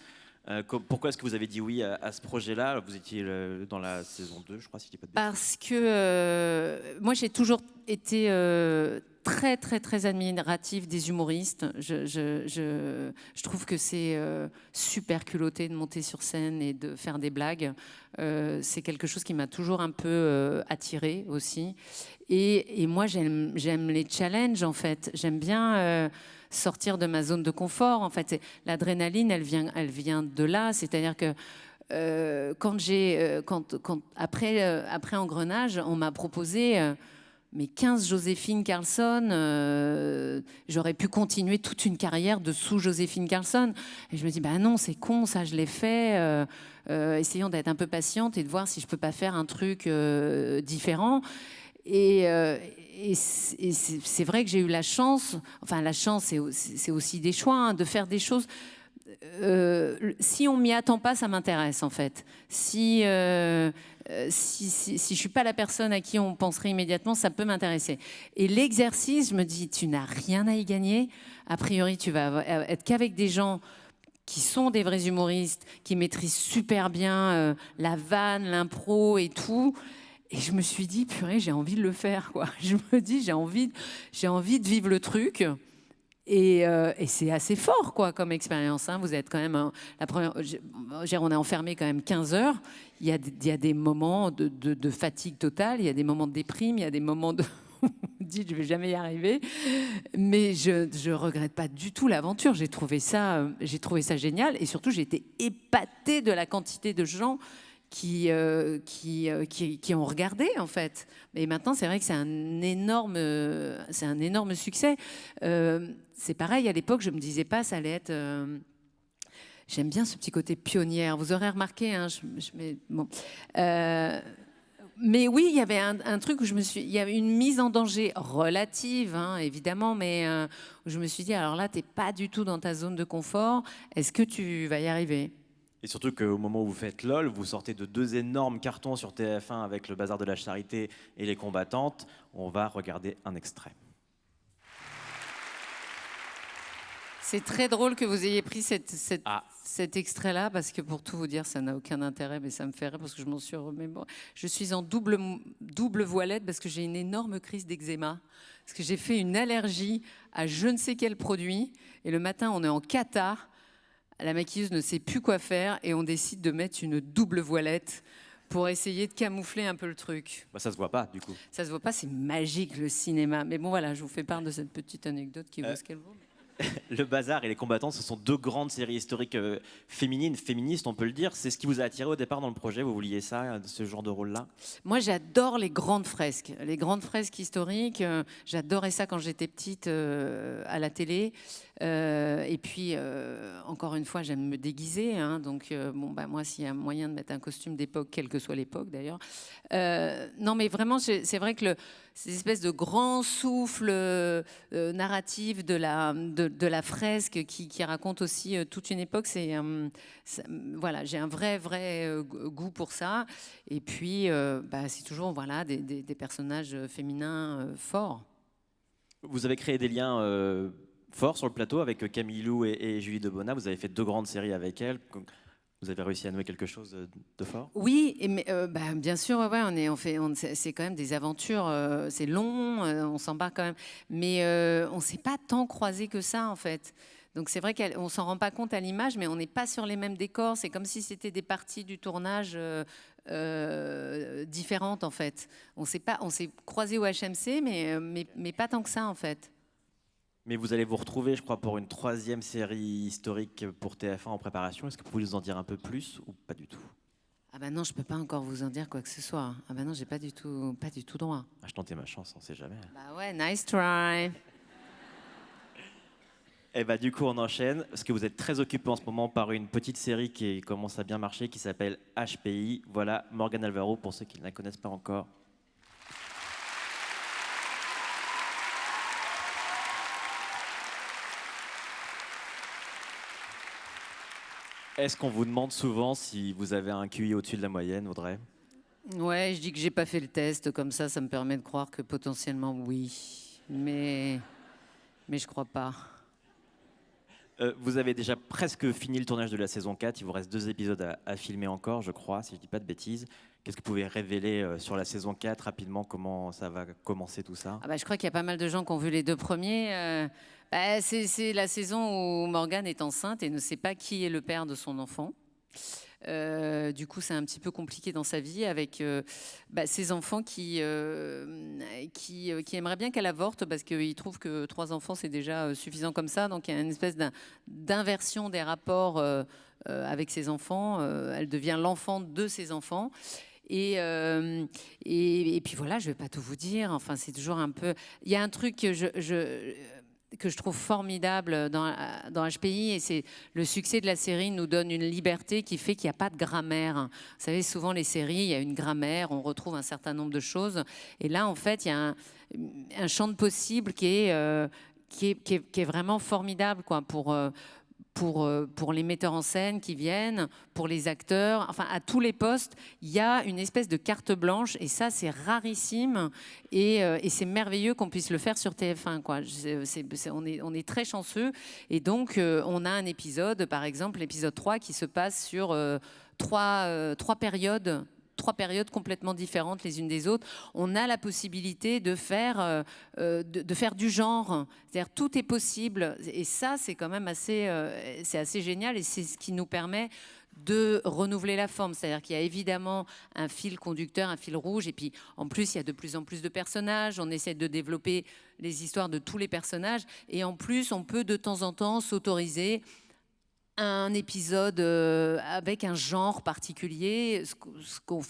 Pourquoi est-ce que vous avez dit oui à ce projet-là? Vous étiez dans la saison 2, je crois, si je dis pas de bêtises. Parce que moi, j'ai toujours été très, très, très admirative des humoristes. Je trouve que c'est super culotté de monter sur scène et de faire des blagues. C'est quelque chose qui m'a toujours un peu attirée aussi. Et moi, j'aime les challenges, en fait. J'aime bien sortir de ma zone de confort. En fait, l'adrénaline, elle vient de là. C'est-à-dire que après Engrenage, on m'a proposé mais 15 Joséphine Carlson, j'aurais pu continuer toute une carrière de sous Joséphine Carlson. Et je me dis, bah non, c'est con, ça je l'ai fait. Essayons d'être un peu patiente et de voir si je peux pas faire un truc différent. Et c'est vrai que j'ai eu la chance, enfin la chance, c'est aussi des choix, hein, de faire des choses. Si on m'y attend pas, ça m'intéresse en fait. Si je suis pas la personne à qui on penserait immédiatement, ça peut m'intéresser. Et l'exercice, je me dis, tu n'as rien à y gagner. A priori, tu vas être qu'avec des gens qui sont des vrais humoristes, qui maîtrisent super bien la vanne, l'impro et tout. Et je me suis dit, purée, j'ai envie de le faire, quoi. Je me dis, j'ai envie de vivre le truc. Et c'est assez fort, quoi, comme expérience. Hein. Vous êtes quand même on est enfermé quand même 15 heures. Il y a des moments de fatigue totale, il y a des moments de déprime, il y a des moments de vous dites je vais jamais y arriver. Mais je regrette pas du tout l'aventure. J'ai trouvé ça génial et surtout j'ai été épatée de la quantité de gens qui ont regardé en fait. Et maintenant, c'est vrai que c'est un énorme succès. C'est pareil, à l'époque, je me disais pas ça allait être... J'aime bien ce petit côté pionnière. Vous aurez remarqué, hein, bon. Mais oui, il y avait un truc où il y avait une mise en danger relative, hein, évidemment, mais où je me suis dit, alors là, t'es pas du tout dans ta zone de confort. Est-ce que tu vas y arriver ? Et surtout qu'au moment où vous faites LOL, vous sortez de 2 énormes cartons sur TF1 avec le Bazar de la Charité et les combattantes. On va regarder un extrait. C'est très drôle que vous ayez pris cet extrait-là, parce que pour tout vous dire, ça n'a aucun intérêt, mais ça me fait rire parce que je m'en suis remémoré. Je suis en double voilette parce que j'ai une énorme crise d'eczéma. Parce que j'ai fait une allergie à je ne sais quel produit. Et le matin, on est en cata. La maquilleuse ne sait plus quoi faire et on décide de mettre une double voilette pour essayer de camoufler un peu le truc. Bah, ça se voit pas, du coup. Ça se voit pas, c'est magique le cinéma. Mais bon, voilà, je vous fais part de cette petite anecdote qui vaut ce qu'elle vaut. Le Bazar et Les Combattants, ce sont deux grandes séries historiques féminines, féministes, on peut le dire. C'est ce qui vous a attiré au départ dans le projet? Vous vouliez ça, ce genre de rôle-là? Moi, j'adore les grandes fresques historiques. J'adorais ça quand j'étais petite à la télé. Et puis, encore une fois, j'aime me déguiser. Hein, donc, moi, s'il y a moyen de mettre un costume d'époque, quelle que soit l'époque d'ailleurs. Non, mais vraiment, c'est vrai que ces espèces de grands souffles narratifs de la fresque qui raconte aussi toute une époque, voilà, j'ai un vrai goût pour ça. Et puis, c'est toujours voilà, des personnages féminins forts. Vous avez créé des liens forts sur le plateau avec Camille Lou et Julie Debona. Vous avez fait 2 grandes séries avec elles. Vous avez réussi à nouer quelque chose de fort? Oui, mais, bien sûr, c'est quand même des aventures, c'est long, on s'embarque quand même, mais on ne s'est pas tant croisés que ça en fait. Donc c'est vrai qu'on ne s'en rend pas compte à l'image, mais on n'est pas sur les mêmes décors, c'est comme si c'était des parties du tournage différentes en fait. On s'est croisés au HMC, mais pas tant que ça en fait. Mais vous allez vous retrouver, je crois, pour une 3e série historique pour TF1 en préparation. Est-ce que vous pouvez nous en dire un peu plus ou pas du tout? Ah bah non, je peux pas encore vous en dire quoi que ce soit. Ah bah non, j'ai pas du tout droit. Ah, je tentais ma chance, on sait jamais. Bah ouais, nice try. Et bah du coup, on enchaîne, parce que vous êtes très occupé en ce moment par une petite série qui commence à bien marcher, qui s'appelle HPI. Voilà, Morgane Alvaro, pour ceux qui ne la connaissent pas encore. Est-ce qu'on vous demande souvent si vous avez un QI au-dessus de la moyenne, Audrey? Ouais, je dis que j'ai pas fait le test, comme ça me permet de croire que potentiellement oui, mais je crois pas. Vous avez déjà presque fini le tournage de la saison 4, il vous reste 2 épisodes à filmer encore, je crois, si je dis pas de bêtises. Qu'est-ce que vous pouvez révéler sur la saison 4 rapidement, comment ça va commencer tout ça? Ah bah, je crois qu'il y a pas mal de gens qui ont vu les 2 premiers. C'est la saison où Morgane est enceinte et ne sait pas qui est le père de son enfant. Du coup, c'est un petit peu compliqué dans sa vie avec ses enfants qui aimeraient bien qu'elle avorte parce qu'ils trouvent que 3 enfants, c'est déjà suffisant comme ça. Donc, il y a une espèce d'inversion des rapports avec ses enfants. Elle devient l'enfant de ses enfants. Et puis voilà, je vais pas tout vous dire. Enfin, c'est toujours un peu. Il y a un truc que je trouve formidable dans HPI, et c'est le succès de la série nous donne une liberté qui fait qu'il n'y a pas de grammaire. Vous savez, souvent les séries, il y a une grammaire, on retrouve un certain nombre de choses. Et là, en fait, il y a un champ de possibles qui est vraiment formidable, quoi, pour les metteurs en scène qui viennent, pour les acteurs, enfin à tous les postes, il y a une espèce de carte blanche et ça c'est rarissime et c'est merveilleux qu'on puisse le faire sur TF1, quoi. On est très chanceux et donc on a un épisode, par exemple l'épisode 3 qui se passe sur 3 périodes. 3 périodes complètement différentes les unes des autres. On a la possibilité de faire du genre. C'est-à-dire tout est possible. Et ça, c'est quand même assez génial. Et c'est ce qui nous permet de renouveler la forme. C'est-à-dire qu'il y a évidemment un fil conducteur, un fil rouge. Et puis, en plus, il y a de plus en plus de personnages. On essaie de développer les histoires de tous les personnages. Et en plus, on peut de temps en temps s'autoriser un épisode avec un genre particulier, ce qu'on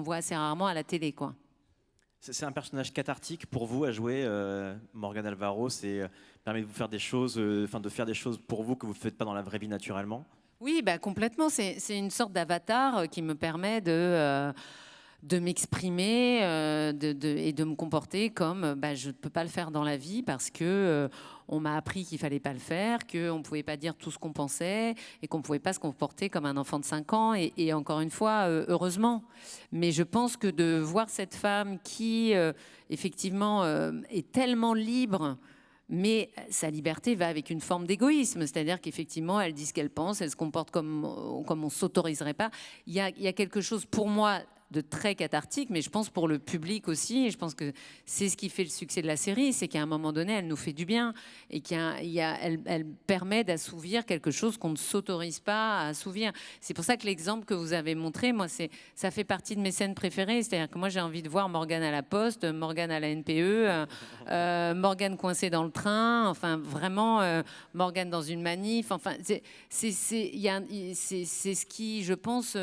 voit assez rarement à la télé, quoi. C'est un personnage cathartique pour vous à jouer, Morgane Alvaro. Permet de vous faire des choses, de faire des choses pour vous que vous ne faites pas dans la vraie vie naturellement. Oui, complètement. C'est une sorte d'avatar qui me permet de m'exprimer et de me comporter comme je ne peux pas le faire dans la vie parce que on m'a appris qu'il fallait pas le faire, qu'on ne pouvait pas dire tout ce qu'on pensait et qu'on ne pouvait pas se comporter comme un enfant de 5 ans. Et encore une fois, heureusement. Mais je pense que de voir cette femme qui, effectivement, est tellement libre, mais sa liberté va avec une forme d'égoïsme, c'est-à-dire qu'effectivement, elle dit ce qu'elle pense, elle se comporte comme on ne s'autoriserait pas. Il y a quelque chose, pour moi, de très cathartique, mais je pense pour le public aussi, et je pense que c'est ce qui fait le succès de la série, c'est qu'à un moment donné, elle nous fait du bien, et elle permet d'assouvir quelque chose qu'on ne s'autorise pas à assouvir. C'est pour ça que l'exemple que vous avez montré, moi, ça fait partie de mes scènes préférées, c'est-à-dire que moi, j'ai envie de voir Morgane à la Poste, Morgane à la NPE, Morgane coincée dans le train, enfin, vraiment, Morgane dans une manif, enfin, c'est ce qui, je pense...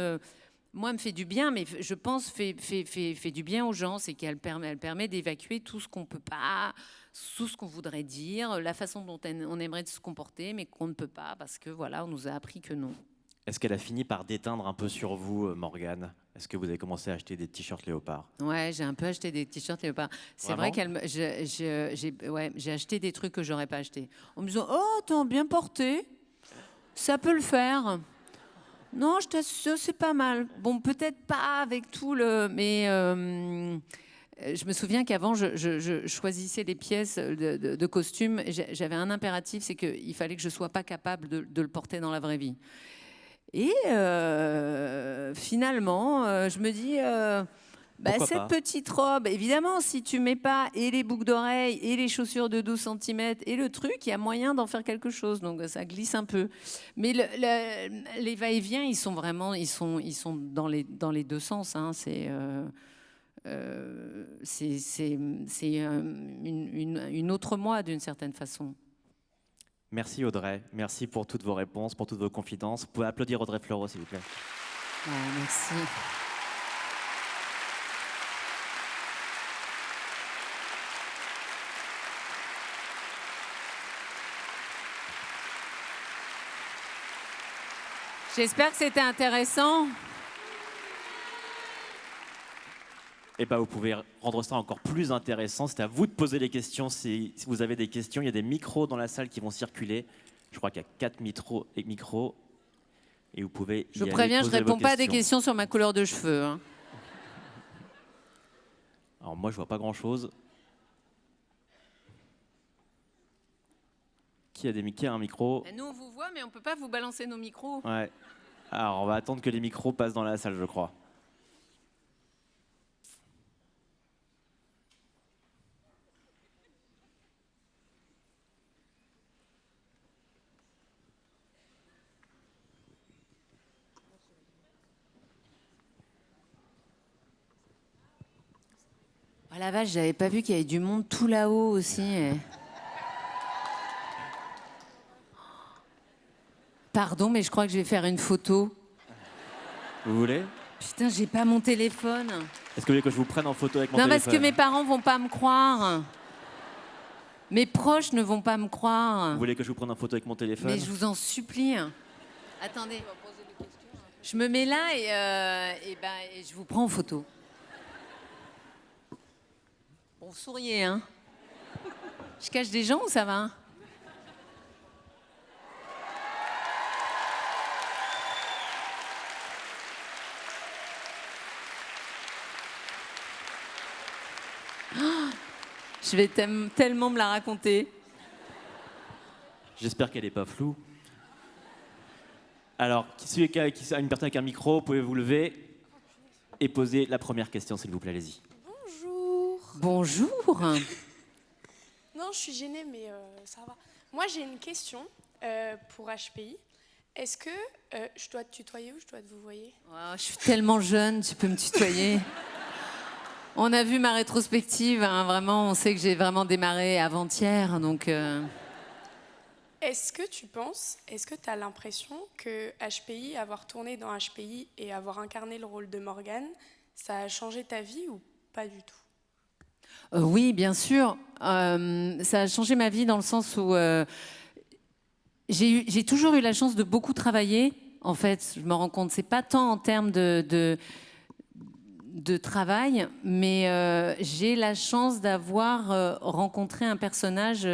moi, me fait du bien, mais je pense fait du bien aux gens. C'est qu'elle permet d'évacuer tout ce qu'on peut pas, tout ce qu'on voudrait dire, la façon dont on aimerait se comporter, mais qu'on ne peut pas parce que voilà, on nous a appris que non. Est-ce qu'elle a fini par déteindre un peu sur vous, Morgane? Est-ce que vous avez commencé à acheter des t-shirts léopard? Ouais, j'ai un peu acheté des t-shirts léopard. C'est Vraiment? vrai j'ai acheté des trucs que j'aurais pas acheté. En me disant, oh, t'es bien porté, ça peut le faire. Non, je t'assure, c'est pas mal. Bon, peut-être pas avec tout le... Mais je me souviens qu'avant, je choisissais des pièces de costumes. J'avais un impératif, c'est qu'il fallait que je sois pas capable de le porter dans la vraie vie. Et finalement, je me dis... cette petite robe, évidemment, si tu mets pas et les boucles d'oreilles et les chaussures de 12 cm et le truc, il y a moyen d'en faire quelque chose. Donc ça glisse un peu. Mais les va-et-vient, ils sont vraiment, ils sont dans les deux sens. Hein. C'est une autre moi d'une certaine façon. Merci Audrey, merci pour toutes vos réponses, pour toutes vos confidences. Vous pouvez applaudir Audrey Fleurot, s'il vous plaît. Ouais, merci. J'espère que c'était intéressant. Et vous pouvez rendre ça encore plus intéressant. C'est à vous de poser les questions. Si vous avez des questions, il y a des micros dans la salle qui vont circuler. Je crois qu'il y a 4 micros. Et vous pouvez Je vous préviens, je ne réponds pas à des questions sur ma couleur de cheveux. Hein. Alors moi, je vois pas grand-chose. Qui a un micro? Nous, on vous voit, mais on ne peut pas vous balancer nos micros. Ouais. Alors, on va attendre que les micros passent dans la salle, je crois. Oh la vache, j'avais pas vu qu'il y avait du monde tout là-haut aussi. Pardon, mais je crois que je vais faire une photo. Vous voulez? Putain, j'ai pas mon téléphone. Est-ce que vous voulez que je vous prenne en photo avec mon téléphone? Non, parce que mes parents vont pas me croire. Mes proches ne vont pas me croire. Vous voulez que je vous prenne en photo avec mon téléphone? Mais je vous en supplie. Attendez. Je me mets là et je vous prends en photo. Bon, souriez, hein. Je cache des gens ou ça va? Je vais tellement me la raconter. J'espère qu'elle n'est pas floue. Alors, qui a une personne avec un micro, pouvez vous lever et poser la première question, s'il vous plaît, allez-y. Bonjour. Bonjour. Non, je suis gênée, mais ça va. Moi, j'ai une question pour HPI. Est-ce que je dois te tutoyer ou je dois te vous voyer? Je suis tellement jeune, tu peux me tutoyer. On a vu ma rétrospective, hein, vraiment, on sait que j'ai vraiment démarré avant-hier, donc... Est-ce que tu as l'impression que HPI, avoir tourné dans HPI et avoir incarné le rôle de Morgane, ça a changé ta vie ou pas du tout? Oui, bien sûr. Ça a changé ma vie dans le sens où j'ai toujours eu la chance de beaucoup travailler. En fait, je me rends compte, c'est pas tant en termes de travail, mais j'ai la chance d'avoir rencontré un personnage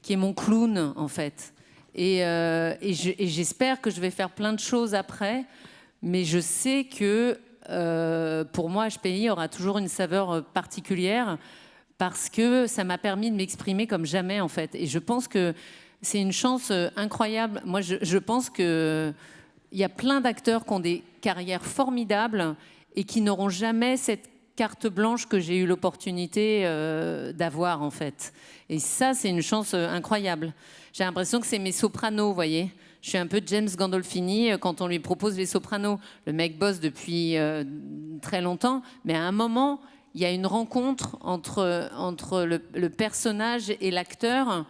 qui est mon clown, en fait. Et j'espère que je vais faire plein de choses après, mais je sais que pour moi, HPI aura toujours une saveur particulière parce que ça m'a permis de m'exprimer comme jamais, en fait. Et je pense que c'est une chance incroyable. Moi, je pense qu'il y a plein d'acteurs qui ont des carrières formidables et qui n'auront jamais cette carte blanche que j'ai eu l'opportunité d'avoir en fait. Et ça, c'est une chance incroyable. J'ai l'impression que c'est mes sopranos, vous voyez. Je suis un peu James Gandolfini quand on lui propose les sopranos. Le mec bosse depuis très longtemps, mais à un moment, il y a une rencontre entre le personnage et l'acteur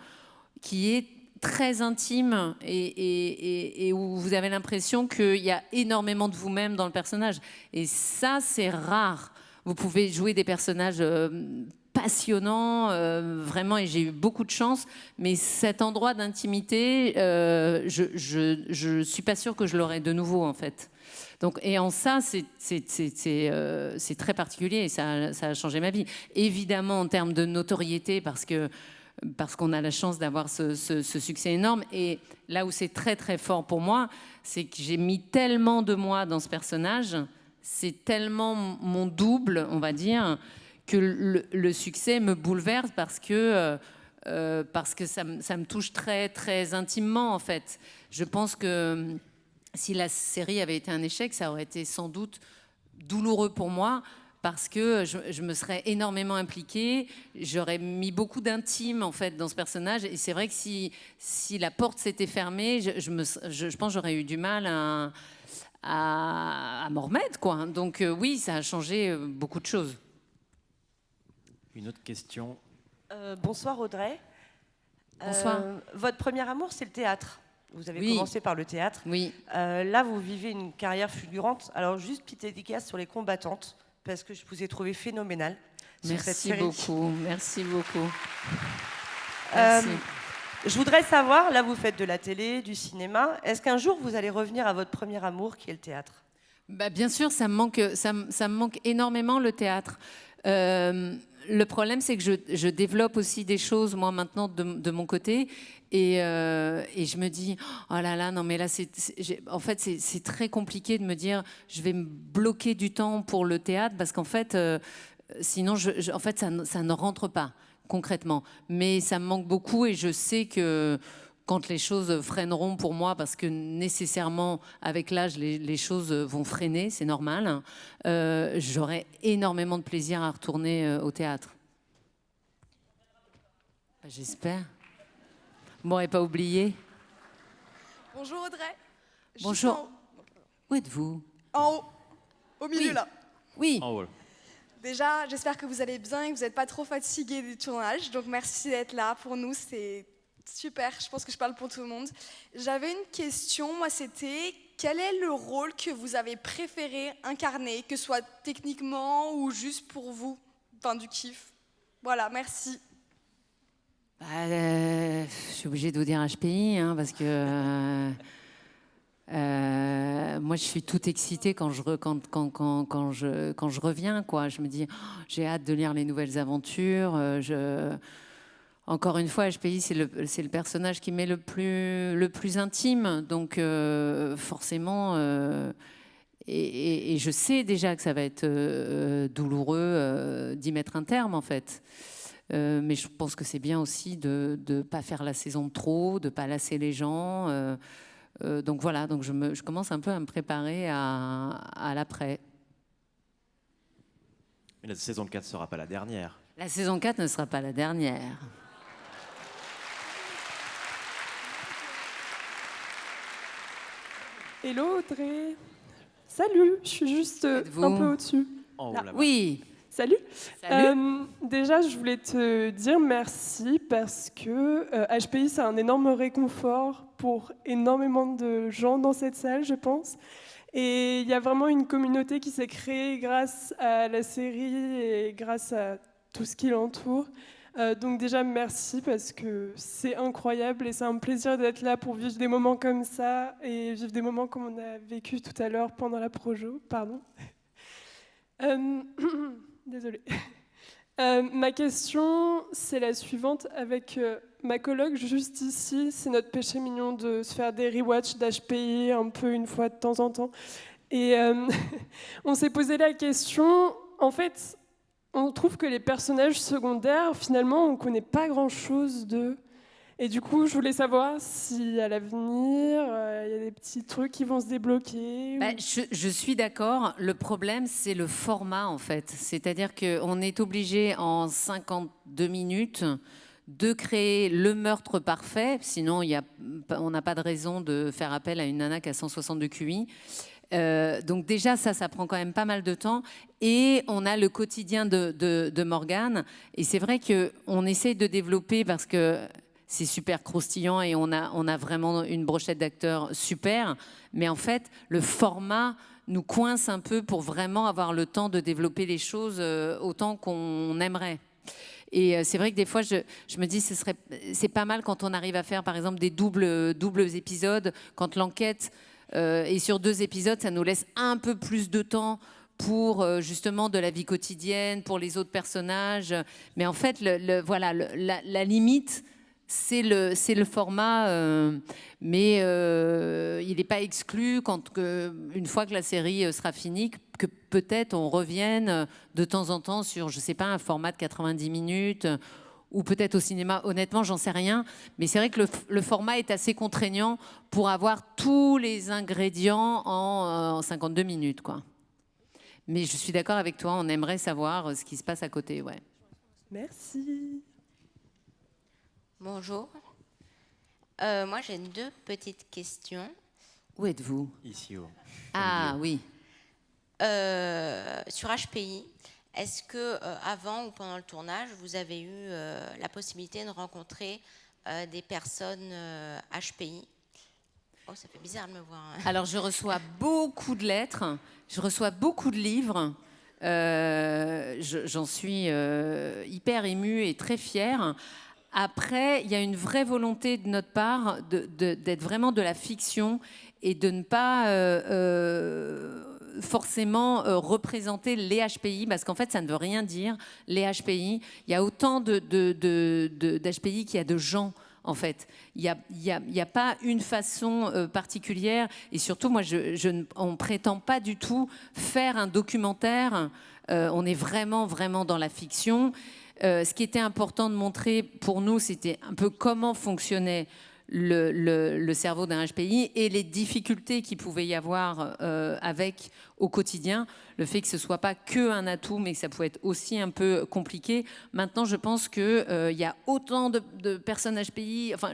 qui est très intime et où vous avez l'impression qu'il y a énormément de vous-même dans le personnage. Et ça, c'est rare. Vous pouvez jouer des personnages passionnants, vraiment, et j'ai eu beaucoup de chance, mais cet endroit d'intimité, je suis pas sûre que je l'aurai de nouveau, en fait. Donc, et en ça, c'est très particulier et ça a changé ma vie. Évidemment, en termes de notoriété, parce qu'on a la chance d'avoir ce succès énorme. Et là où c'est très, très fort pour moi, c'est que j'ai mis tellement de moi dans ce personnage, c'est tellement mon double, on va dire, que le succès me bouleverse parce que ça me touche très, très intimement, en fait. Je pense que si la série avait été un échec, ça aurait été sans doute douloureux pour moi, parce que je me serais énormément impliquée, j'aurais mis beaucoup d'intime en fait dans ce personnage, et c'est vrai que si la porte s'était fermée, je pense que j'aurais eu du mal à m'en remettre, quoi. Donc oui, ça a changé beaucoup de choses. Une autre question. Bonsoir Audrey. Bonsoir. Votre premier amour, c'est le théâtre. Vous avez Oui. commencé par le théâtre. Oui. Là, vous vivez une carrière fulgurante. Alors, juste petite dédicace sur les combattantes, parce que je vous ai trouvé phénoménal sur cette Merci série. beaucoup, merci beaucoup. Euh, Merci. Je voudrais savoir, là, vous faites de la télé, du cinéma. Est-ce qu'un jour, vous allez revenir à votre premier amour, qui est le théâtre? Bah, bien sûr, ça me manque énormément, le théâtre. Le problème, c'est que je développe aussi des choses, moi, maintenant, de mon côté. Et je me dis, oh là là, non, mais là, en fait, c'est très compliqué de me dire, je vais me bloquer du temps pour le théâtre, parce qu'en fait, sinon, en fait, ça ne rentre pas, concrètement. Mais ça me manque beaucoup, et je sais que quand les choses freineront pour moi, parce que nécessairement, avec l'âge, les choses vont freiner, c'est normal, j'aurai énormément de plaisir à retourner au théâtre. J'espère. Vous m'aurez pas oublié. Bonjour Audrey. Bonjour. Où êtes-vous? En haut, au milieu Oui. là. Oui. En haut. Déjà, j'espère que vous allez bien et que vous n'êtes pas trop fatigués du tournage. Donc merci d'être là pour nous, c'est super. Je pense que je parle pour tout le monde. J'avais une question, moi c'était, quel est le rôle que vous avez préféré incarner, que ce soit techniquement ou juste pour vous, enfin du kiff. Voilà, merci. Bah, je suis obligée de vous dire HPI, hein, parce que moi, je suis toute excitée quand je reviens, quoi. Je me dis, oh, j'ai hâte de lire les nouvelles aventures. Encore une fois, HPI, c'est le personnage qui m'est le plus intime. Donc, forcément, et je sais déjà que ça va être douloureux d'y mettre un terme, en fait. Mais je pense que c'est bien aussi de ne pas faire la saison de trop, de ne pas lasser les gens. Donc voilà, donc je commence un peu à me préparer à l'après. Mais la saison 4 ne sera pas la dernière. La saison 4 ne sera pas la dernière. Hello Audrey. Salut, je suis juste Êtes-vous un peu au-dessus. En haut, Là. là-bas. Oui. Salut. Salut. Déjà, je voulais te dire merci parce que HPI, c'est un énorme réconfort pour énormément de gens dans cette salle, je pense. Et il y a vraiment une communauté qui s'est créée grâce à la série et grâce à tout ce qui l'entoure. Donc déjà, merci parce que c'est incroyable et c'est un plaisir d'être là pour vivre des moments comme ça et vivre des moments comme on a vécu tout à l'heure pendant la projo. Pardon. Désolée. Ma question, c'est la suivante. Avec ma coloc juste ici, c'est notre péché mignon de se faire des rewatch d'HPI un peu une fois de temps en temps. Et on s'est posé la question, en fait, on trouve que les personnages secondaires, finalement, on ne connaît pas grand-chose d'eux. Et du coup, je voulais savoir si à l'avenir, il y a des petits trucs qui vont se débloquer. Bah, je suis d'accord. Le problème, c'est le format, en fait. C'est-à-dire qu'on est obligé, en 52 minutes, de créer le meurtre parfait. Sinon, on n'a pas de raison de faire appel à une nana qui a 162 QI. Donc déjà, ça prend quand même pas mal de temps. Et on a le quotidien de Morgane. Et c'est vrai qu'on essaye de développer parce que c'est super croustillant et on a vraiment une brochette d'acteurs super. Mais en fait, le format nous coince un peu pour vraiment avoir le temps de développer les choses autant qu'on aimerait. Et c'est vrai que des fois, je me dis, c'est pas mal quand on arrive à faire, par exemple, des doubles épisodes, quand l'enquête est sur 2 épisodes, ça nous laisse un peu plus de temps pour justement de la vie quotidienne, pour les autres personnages. Mais en fait, la limite, c'est le format, mais il n'est pas exclu une fois que la série sera finie, que peut-être on revienne de temps en temps sur, je ne sais pas, un format de 90 minutes, ou peut-être au cinéma. Honnêtement, j'en sais rien. Mais c'est vrai que le format est assez contraignant pour avoir tous les ingrédients en 52 minutes, quoi. Mais je suis d'accord avec toi, on aimerait savoir ce qui se passe à côté, ouais. Merci. Bonjour. Moi, j'ai 2 petites questions. Où êtes-vous? Ici, au Ah milieu. oui. Sur HPI, est-ce que avant ou pendant le tournage, vous avez eu la possibilité de rencontrer des personnes HPI? Oh, ça fait bizarre de me voir. Hein. Alors, je reçois beaucoup de lettres, je reçois beaucoup de livres. J'en suis hyper émue et très fière. Après, il y a une vraie volonté de notre part d'être vraiment de la fiction et de ne pas forcément représenter les HPI, parce qu'en fait, ça ne veut rien dire, les HPI. Il y a autant d'HPI qu'il y a de gens. En fait, il n'y a pas une façon particulière. Et surtout, moi, on ne prétend pas du tout faire un documentaire. On est vraiment, vraiment dans la fiction. Ce qui était important de montrer pour nous, c'était un peu comment fonctionnait le cerveau d'un HPI et les difficultés qu'il pouvait y avoir avec au quotidien. Le fait que ce ne soit pas qu'un atout, mais que ça pouvait être aussi un peu compliqué. Maintenant, je pense qu'il y a autant de personnes HPI, enfin,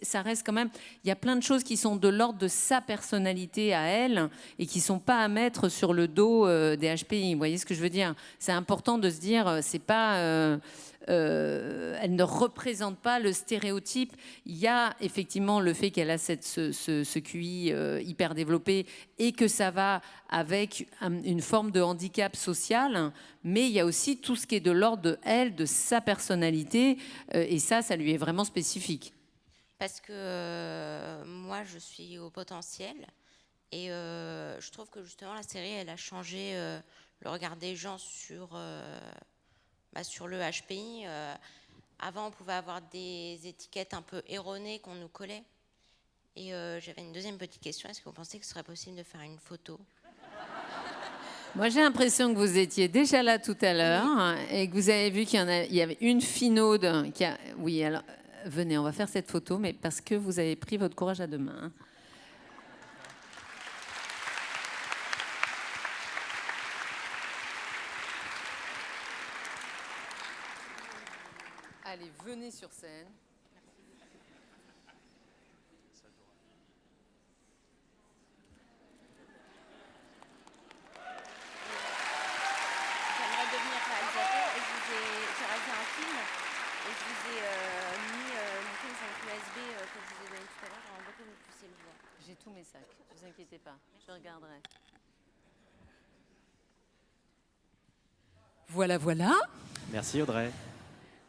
ça reste quand même, il y a plein de choses qui sont de l'ordre de sa personnalité à elle et qui ne sont pas à mettre sur le dos des HPI. Vous voyez ce que je veux dire? C'est important de se dire, c'est pas... elle ne représente pas le stéréotype. Il y a effectivement le fait qu'elle a ce QI hyper développé et que ça va avec une forme de handicap social, mais il y a aussi tout ce qui est de l'ordre de elle, de sa personnalité, et ça lui est vraiment spécifique. Parce que moi, je suis au potentiel et je trouve que justement la série, elle a changé le regard des gens sur le HPI. Avant, on pouvait avoir des étiquettes un peu erronées qu'on nous collait. Et j'avais une deuxième petite question. Est-ce que vous pensez que ce serait possible de faire une photo? Moi, j'ai l'impression que vous étiez déjà là tout à l'heure et que vous avez vu qu'il y avait une finaude qui a... Oui, alors, venez, on va faire cette photo, mais parce que vous avez pris votre courage à 2 mains. Allez, venez sur scène. J'aimerais devenir réalisateur et j'ai réalisé un film et je vous ai mis mon film sur le USB que je vous ai donné tout à l'heure. J'aimerais beaucoup que vous puissiez le voir. J'ai tous mes sacs, ne vous inquiétez pas, je regarderai. Voilà, voilà. Merci Audrey.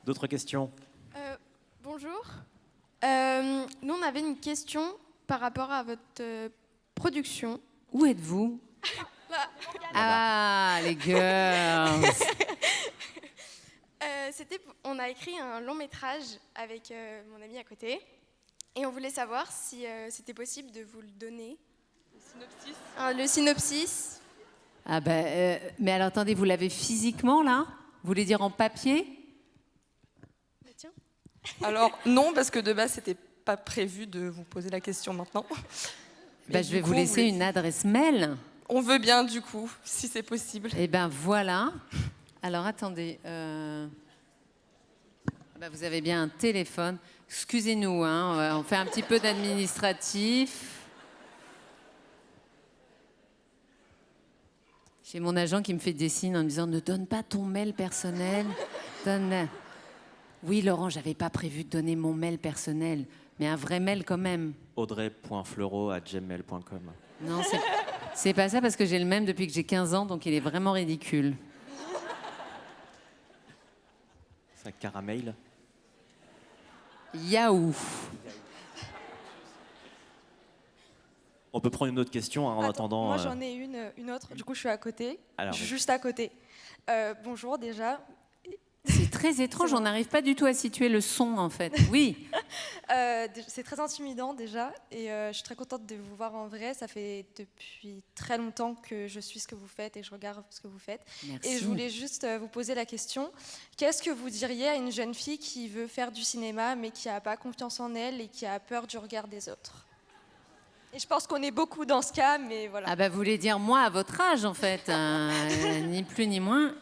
D'autres questions? Bonjour. Nous, on avait une question par rapport à votre production. Où êtes-vous? Ah, les girls. On a écrit un long métrage avec mon ami à côté. Et on voulait savoir si c'était possible de vous le donner. Le synopsis. Ah ben, mais alors attendez, vous l'avez physiquement là? Vous voulez dire en papier? Tiens. Alors non, parce que de base, c'était pas prévu de vous poser la question maintenant. Bah, je vais vous laisser une adresse mail. On veut bien du coup, si c'est possible. Eh ben voilà. Alors attendez. Bah, vous avez bien un téléphone. Excusez-nous, hein, on fait un petit peu d'administratif. J'ai mon agent qui me fait des signes en me disant « Ne donne pas ton mail personnel. Donne... » Oui, Laurent, j'avais pas prévu de donner mon mail personnel, mais un vrai mail quand même. Audrey.fleuro@gmail.com. Non, c'est pas ça parce que j'ai le même depuis que j'ai 15 ans, donc il est vraiment ridicule. Ça caramel. Yahoo. On peut prendre une autre question en attendant. Moi, j'en ai une autre. Du coup, je suis à côté. Alors, juste à côté. Bonjour, déjà. C'est très étrange, on n'arrive pas du tout à situer le son, en fait. Oui. C'est très intimidant, déjà. Et je suis très contente de vous voir en vrai. Ça fait depuis très longtemps que je suis ce que vous faites et je regarde ce que vous faites. Merci. Et je voulais juste vous poser la question. Qu'est-ce que vous diriez à une jeune fille qui veut faire du cinéma, mais qui n'a pas confiance en elle et qui a peur du regard des autres? Et je pense qu'on est beaucoup dans ce cas, mais voilà. Ah bah vous voulez dire moi à votre âge en fait, ni plus ni moins.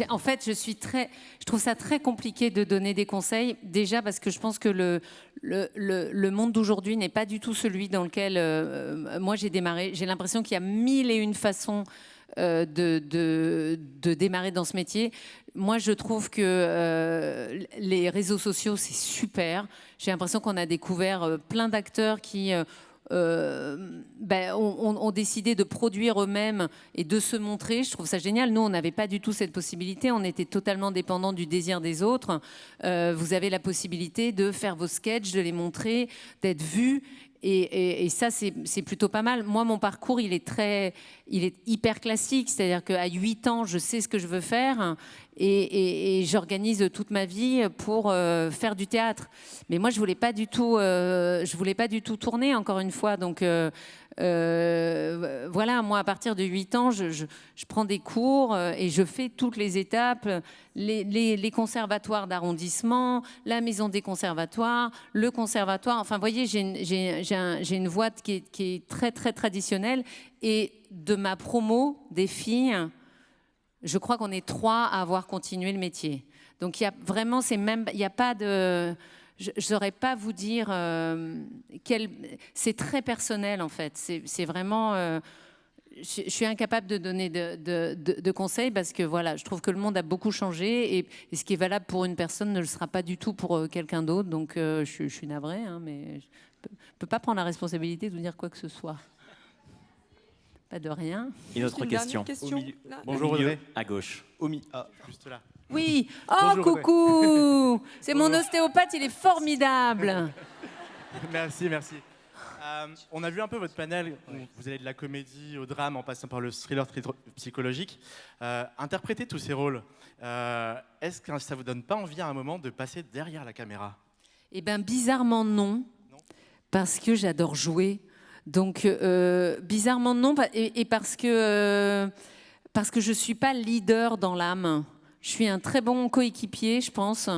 En fait, je trouve ça très compliqué de donner des conseils. Déjà parce que je pense que le monde d'aujourd'hui n'est pas du tout celui dans lequel moi j'ai démarré. J'ai l'impression qu'il y a 1001 façons de démarrer dans ce métier. Moi, je trouve que les réseaux sociaux, c'est super. J'ai l'impression qu'on a découvert plein d'acteurs qui ont décidé de produire eux-mêmes et de se montrer. Je trouve ça génial. Nous, on n'avait pas du tout cette possibilité. On était totalement dépendants du désir des autres. Vous avez la possibilité de faire vos sketchs, de les montrer, d'être vus. Et ça, c'est plutôt pas mal. Moi, mon parcours, il est hyper classique. C'est-à-dire qu'à 8 ans, je sais ce que je veux faire et j'organise toute ma vie pour faire du théâtre. Mais moi, je voulais pas du tout tourner, encore une fois. Donc, voilà, moi, à partir de 8 ans, je prends des cours et je fais toutes les étapes, les conservatoires d'arrondissement, la maison des conservatoires, le conservatoire. Enfin, vous voyez, j'ai une voie qui est très, très traditionnelle. Et de ma promo, des filles, je crois qu'on est 3 à avoir continué le métier. Donc, il y a vraiment, il n'y a pas de... Je ne saurais pas vous dire c'est très personnel en fait. C'est vraiment. Je suis incapable de donner de conseils parce que voilà, je trouve que le monde a beaucoup changé et ce qui est valable pour une personne ne le sera pas du tout pour quelqu'un d'autre. Donc je suis navrée, hein, mais je ne peux pas prendre la responsabilité de vous dire quoi que ce soit. Pas de rien. Une autre question. Bonjour Audrey. À gauche. Juste là. Oui. Oh, Bonjour, coucou. C'est mon ostéopathe, il est formidable. Merci. On a vu un peu votre panel. Vous allez de la comédie au drame en passant par le thriller psychologique. Interpréter tous ces rôles, est-ce que ça vous donne pas envie à un moment de passer derrière la caméra? Eh bien, bizarrement non, parce que j'adore jouer. Donc, bizarrement non, et parce que je ne suis pas leader dans l'âme. Je suis un très bon coéquipier, je pense.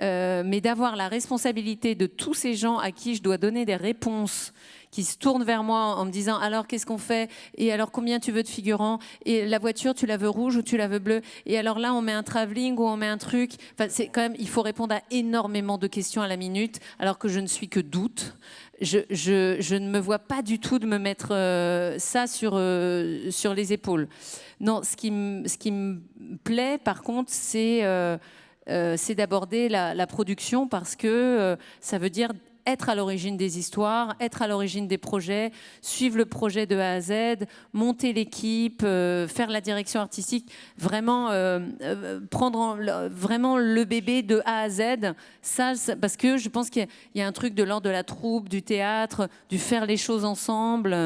Mais d'avoir la responsabilité de tous ces gens à qui je dois donner des réponses, qui se tournent vers moi en me disant « Alors, qu'est-ce qu'on fait ? Et alors, combien tu veux de figurants ? Et la voiture, tu la veux rouge ou tu la veux bleue ? Et alors là, on met un travelling ou on met un truc ?» Enfin, c'est quand même, il faut répondre à énormément de questions à la minute, alors que je ne suis que doute. Je ne me vois pas du tout de me mettre ça sur les épaules. Non, ce qui me plaît, par contre, c'est d'aborder la production parce que ça veut dire être à l'origine des histoires, être à l'origine des projets, suivre le projet de A à Z, monter l'équipe, faire la direction artistique, vraiment prendre vraiment le bébé de A à Z. Ça, parce que je pense qu'il y a un truc de l'ordre de la troupe, du théâtre, du faire les choses ensemble.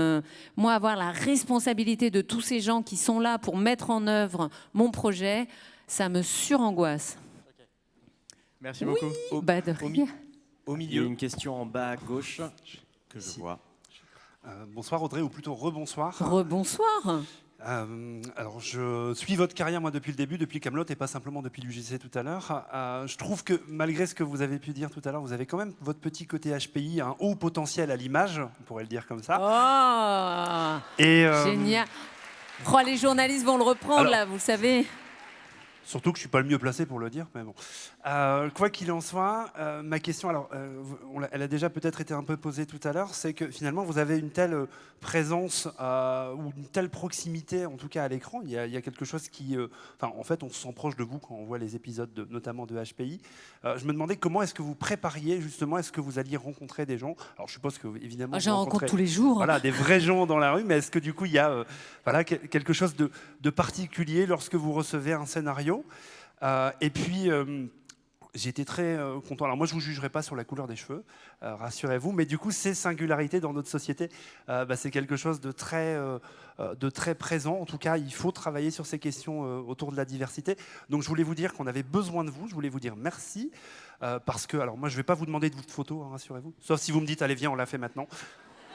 Moi, avoir la responsabilité de tous ces gens qui sont là pour mettre en œuvre mon projet, ça me surangoisse. Merci beaucoup. Oui, de rien. Au milieu. Il y a une question en bas à gauche que je vois. Bonsoir Audrey, ou plutôt rebonsoir. Rebonsoir. Alors, je suis votre carrière, moi, depuis le début, depuis Kaamelott, et pas simplement depuis l'UGC tout à l'heure. Je trouve que, malgré ce que vous avez pu dire tout à l'heure, vous avez quand même votre petit côté HPI, un haut potentiel à l'image, on pourrait le dire comme ça. Oh, génial. Oh, les journalistes vont le reprendre, Alors, là, vous le savez. Surtout que je ne suis pas le mieux placé pour le dire, mais bon. Quoi qu'il en soit, ma question, alors, elle a déjà peut-être été un peu posée tout à l'heure, c'est que finalement, vous avez une telle présence ou une telle proximité, en tout cas à l'écran. Il y a quelque chose qui... en fait, on se sent proche de vous quand on voit les épisodes, notamment de HPI. Je me demandais comment est-ce que vous prépariez, justement, est-ce que vous alliez rencontrer des gens? Alors, je suppose que, évidemment... J'en rencontre tous les jours. Voilà, des vrais gens dans la rue, mais est-ce que, du coup, il y a quelque chose de particulier lorsque vous recevez un scénario? Et puis, j'ai été très content. Alors moi, je ne vous jugerai pas sur la couleur des cheveux, rassurez-vous, mais du coup, ces singularités dans notre société, c'est quelque chose de très présent. En tout cas, il faut travailler sur ces questions autour de la diversité. Donc, je voulais vous dire qu'on avait besoin de vous. Je voulais vous dire merci, parce que, alors moi, je ne vais pas vous demander de votre photo, hein, rassurez-vous, sauf si vous me dites, allez, viens, on la fait maintenant.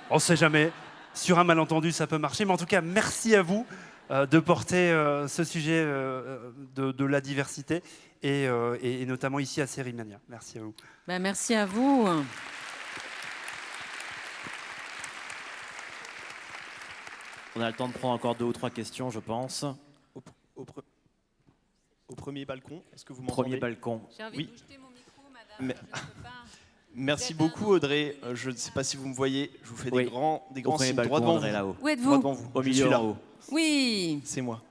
On ne sait jamais. Sur un malentendu, ça peut marcher. Mais en tout cas, merci à vous de porter ce sujet de la diversité et notamment ici à Sérimania. Merci à vous. Ben, merci à vous. On a le temps de prendre encore 2 ou 3 questions, je pense. Au premier balcon, est-ce que vous m'entendez? Premier balcon. J'ai envie Oui. de bouger mon micro, madame. Mais- Je ne peux pas. Merci beaucoup Audrey. Je ne sais pas si vous me voyez. Je vous fais Oui. des grands Au premier signes balcon, droit devant Audrey, vous. là-haut. Où êtes-vous? Droit devant vous. Au Je milieu, suis là. en haut. Oui. C'est moi.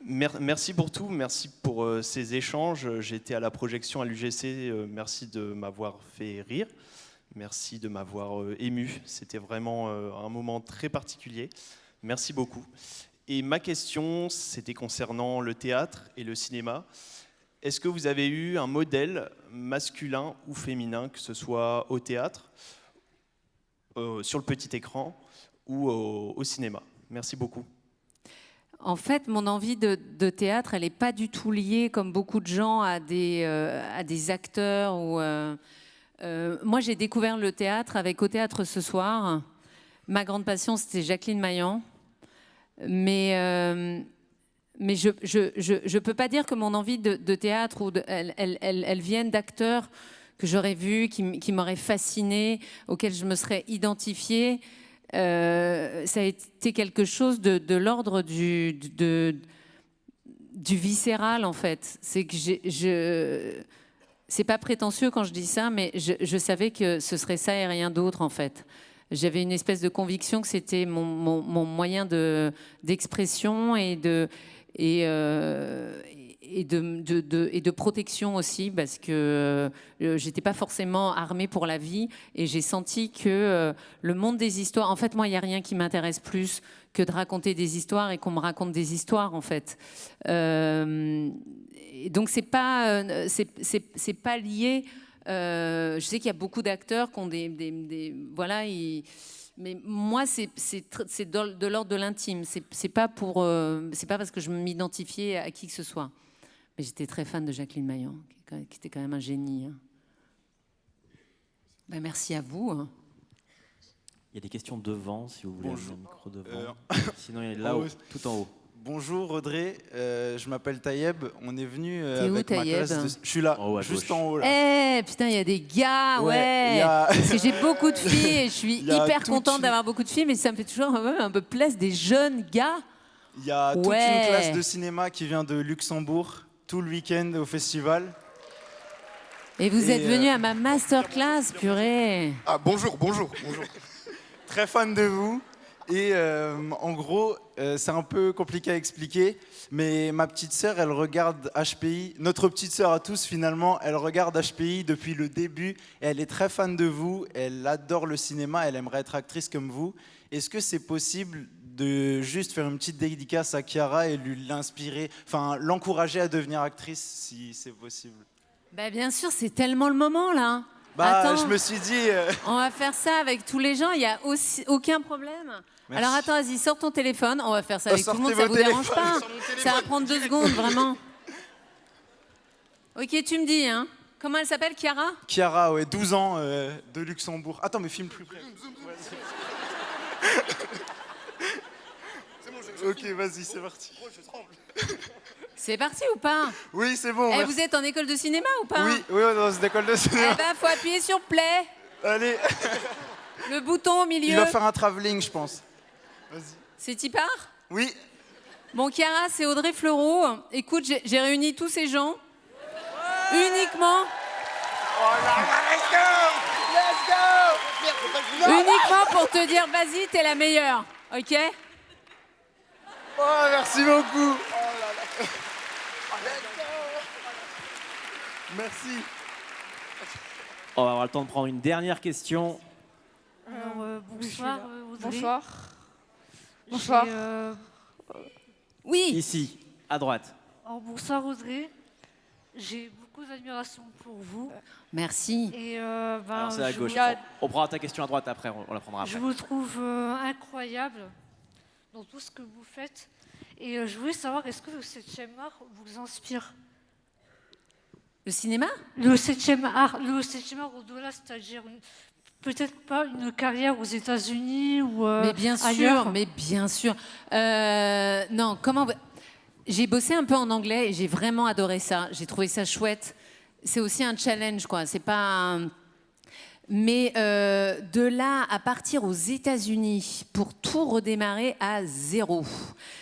Merci pour tout. Merci pour ces échanges. J'étais à la projection à l'UGC. Merci de m'avoir fait rire. Merci de m'avoir ému. C'était vraiment un moment très particulier. Merci beaucoup. Et ma question, c'était concernant le théâtre et le cinéma. Est-ce que vous avez eu un modèle masculin ou féminin, que ce soit au théâtre, sur le petit écran ou au cinéma? Merci beaucoup. En fait, mon envie de théâtre, elle n'est pas du tout liée, comme beaucoup de gens, à des acteurs. Moi, j'ai découvert le théâtre avec Au Théâtre ce soir. Ma grande passion, c'était Jacqueline Maillan. Mais je peux pas dire que mon envie de théâtre, elle vienne d'acteurs que j'aurais vus, qui m'auraient fascinée, auxquels je me serais identifiée. Ça a été quelque chose de l'ordre du viscéral, en fait. C'est que c'est pas prétentieux quand je dis ça, mais je savais que ce serait ça et rien d'autre, en fait. J'avais une espèce de conviction que c'était mon moyen d'expression et de protection aussi, parce que j'étais pas forcément armée pour la vie, et j'ai senti que le monde des histoires, en fait, moi, il n'y a rien qui m'intéresse plus que de raconter des histoires et qu'on me raconte des histoires, en fait. Donc c'est pas lié. Je sais qu'il y a beaucoup d'acteurs qui ont voilà. Mais moi, c'est de l'ordre de l'intime. C'est pas parce que je m'identifiais à qui que ce soit. Mais j'étais très fan de Jacqueline Maillan, qui était quand même un génie. Ben, merci à vous. Il y a des questions devant, si vous voulez. Bonjour. Un micro devant. Sinon, il y a là-haut, tout en haut. Bonjour Audrey, je m'appelle Taïeb. On est venu T'es où, avec ma Taïeb? classe. Je suis là, En haut à juste gauche. en haut là. Eh, putain, il y a des gars, ouais. Parce que j'ai beaucoup de filles et je suis Il y a hyper toute contente une- d'avoir beaucoup de filles, mais ça me fait toujours un peu plaisir des jeunes gars. Il y a toute Ouais. une classe de cinéma qui vient de Luxembourg tout le week-end au festival. Et vous Et, êtes venus à ma masterclass, purée. Ah bonjour. Très fan de vous. Et en gros, c'est un peu compliqué à expliquer, mais ma petite sœur, elle regarde HPI. Notre petite sœur à tous, finalement, elle regarde HPI depuis le début. Et elle est très fan de vous. Elle adore le cinéma. Elle aimerait être actrice comme vous. Est-ce que c'est possible de juste faire une petite dédicace à Chiara et l'inspirer, enfin l'encourager à devenir actrice, si c'est possible? Bah, bien sûr, c'est tellement le moment là. Bah, Attends, je me suis dit. on va faire ça avec tous les gens, il n'y a aucun problème. Merci. Alors attends, vas-y, sors ton téléphone, on va faire ça avec tout le monde, Sortez ça vos vous dérange téléphones. pas? Sur mon téléphone. Ça va prendre 2 secondes, vraiment. Ok, tu me dis, hein. Comment elle s'appelle, Chiara? Chiara, ouais, 12 ans, de Luxembourg. Attends, mais filme plus près. Ok, vas-y, c'est parti. C'est parti ou pas? Oui, c'est bon. Eh, merci. vous êtes en école de cinéma ou pas? Oui, on est dans une école de cinéma. Eh ben, faut appuyer sur play. Allez. Le bouton au milieu. Il va faire un travelling, je pense. Vas-y. C'est Tipar? Oui. Bon, Chiara, c'est Audrey Fleurot. Écoute, j'ai réuni tous ces gens uniquement. Let's go. Uniquement pour te dire, vas-y, t'es la meilleure. Ok? Oh, merci beaucoup. Merci. On va avoir le temps de prendre une dernière question. Alors, bonsoir, Audrey. Bonsoir. J'ai, Bonsoir. Oui. Ici, à droite. Alors, bonsoir Audrey. J'ai beaucoup d'admiration pour vous. Merci. Et Alors c'est à je gauche. vous- On prendra ta question à droite après, on la prendra Je après. vous trouve incroyable dans tout ce que vous faites. Et je voulais savoir, est-ce que le 7e art vous inspire? Le cinéma? Le 7e art au-delà, c'est-à-dire peut-être pas une carrière aux États-Unis ou Mais bien ailleurs. sûr, mais bien sûr. Non, comment... J'ai bossé un peu en anglais et j'ai vraiment adoré ça. J'ai trouvé ça chouette. C'est aussi un challenge, quoi. C'est pas un... Mais de là à partir aux États-Unis pour tout redémarrer à zéro,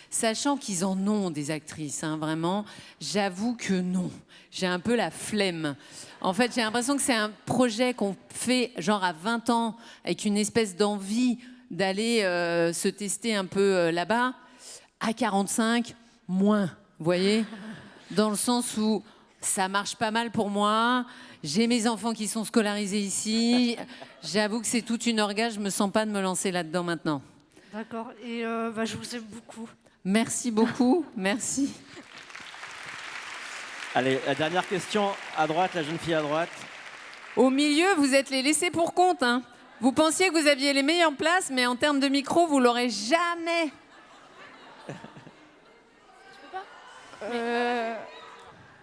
sachant qu'ils en ont des actrices, hein, vraiment, j'avoue que non. J'ai un peu la flemme. En fait, j'ai l'impression que c'est un projet qu'on fait genre à 20 ans avec une espèce d'envie d'aller se tester un peu là-bas. À 45, moins, vous voyez? Dans le sens où ça marche pas mal pour moi. J'ai mes enfants qui sont scolarisés ici. J'avoue que c'est toute une orgasme. Je me sens pas de me lancer là-dedans maintenant. D'accord. Et je vous aime beaucoup. Merci beaucoup. Merci. Allez, la dernière question à droite, la jeune fille à droite. Au milieu, vous êtes les laissés pour compte, hein. Vous pensiez que vous aviez les meilleures places, mais en termes de micro, vous l'aurez jamais. Je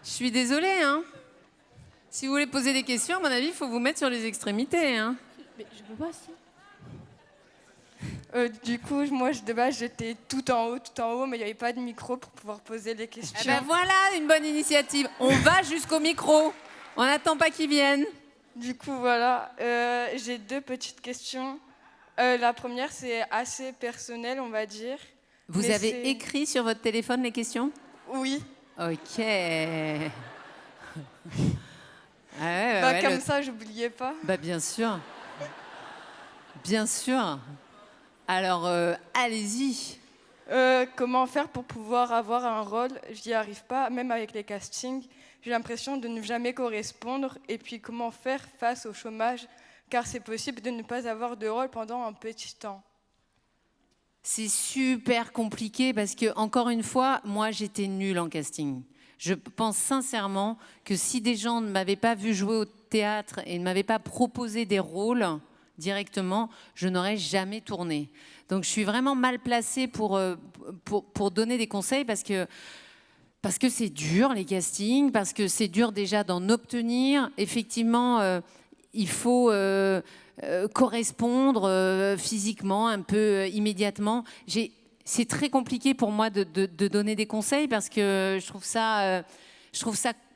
suis désolée, hein. Si vous voulez poser des questions, à mon avis, il faut vous mettre sur les extrémités, hein. Mais je peux pas, si. Du coup, moi, de base, j'étais tout en haut, mais il n'y avait pas de micro pour pouvoir poser les questions. Eh ben voilà une bonne initiative. On va jusqu'au micro. On n'attend pas qu'ils viennent. Du coup, voilà. J'ai deux petites questions. La première, c'est assez personnel, on va dire. Vous Mais avez c'est- écrit sur votre téléphone les questions? Oui. Ok. Ah ouais, Bah, ouais, comme ça, j'oubliais pas. Bah bien sûr. Bien sûr. Alors, allez-y. Comment faire pour pouvoir avoir un rôle? J'y arrive pas, même avec les castings. J'ai l'impression de ne jamais correspondre. Et puis, comment faire face au chômage? Car c'est possible de ne pas avoir de rôle pendant un petit temps. C'est super compliqué parce que, encore une fois, moi, j'étais nulle en casting. Je pense sincèrement que si des gens ne m'avaient pas vu jouer au théâtre et ne m'avaient pas proposé des rôles directement, je n'aurais jamais tourné. Donc, je suis vraiment mal placée pour donner des conseils parce que c'est dur, les castings, parce que c'est dur déjà d'en obtenir. Effectivement, il faut correspondre physiquement, un peu immédiatement. C'est très compliqué pour moi de donner des conseils parce que je trouve ça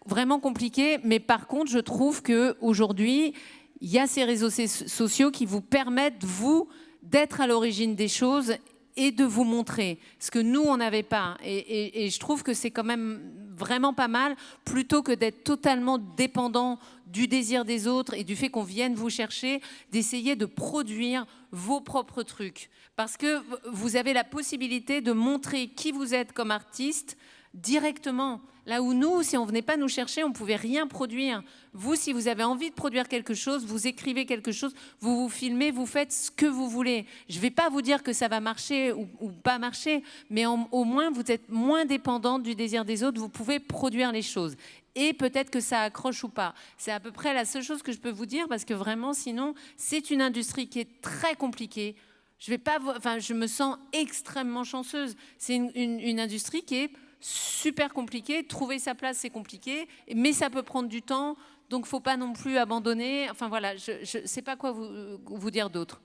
vraiment compliqué. Mais par contre, je trouve qu'aujourd'hui, il y a ces réseaux sociaux qui vous permettent, vous, d'être à l'origine des choses et de vous montrer ce que nous, on n'avait pas. Et je trouve que c'est quand même vraiment pas mal, plutôt que d'être totalement dépendant du désir des autres et du fait qu'on vienne vous chercher, d'essayer de produire vos propres trucs. Parce que vous avez la possibilité de montrer qui vous êtes comme artiste directement. Là où nous, si on ne venait pas nous chercher, on ne pouvait rien produire. Vous, si vous avez envie de produire quelque chose, vous écrivez quelque chose, vous vous filmez, vous faites ce que vous voulez. Je ne vais pas vous dire que ça va marcher ou pas marcher, mais au moins, vous êtes moins dépendant du désir des autres, vous pouvez produire les choses. Et peut-être que ça accroche ou pas. C'est à peu près la seule chose que je peux vous dire, parce que vraiment, sinon, c'est une industrie qui est très compliquée. Je me sens extrêmement chanceuse. C'est une industrie qui est super compliquée. Trouver sa place, c'est compliqué, mais ça peut prendre du temps. Donc, il ne faut pas non plus abandonner. Enfin, voilà, je ne sais pas quoi vous dire d'autre.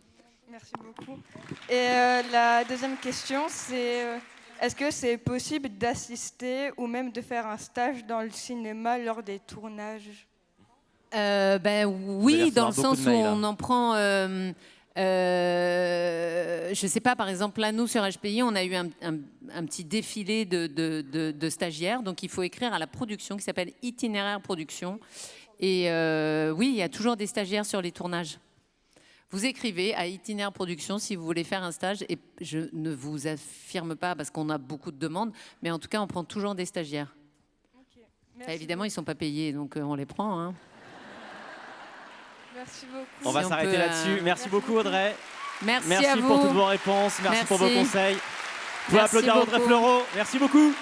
Merci beaucoup. Et la deuxième question, c'est est-ce que c'est possible d'assister ou même de faire un stage dans le cinéma lors des tournages? Oui, dans le sens où on en prend. Je sais pas, par exemple, là, nous, sur HPI, on a eu un petit défilé de stagiaires. Donc, il faut écrire à la production qui s'appelle Itinéraire Production. Et oui, il y a toujours des stagiaires sur les tournages. Vous écrivez à Itinéraire Production si vous voulez faire un stage. Et je ne vous affirme pas, parce qu'on a beaucoup de demandes, mais en tout cas, on prend toujours des stagiaires. Okay. Évidemment, ils ne sont pas payés, donc on les prend. Hein. Merci beaucoup. On va s'arrêter là-dessus. Merci beaucoup, Audrey. Merci à vous. Pour toutes vos réponses. Merci pour vos conseils. Vous pouvez applaudir Audrey Fleurot. Merci beaucoup.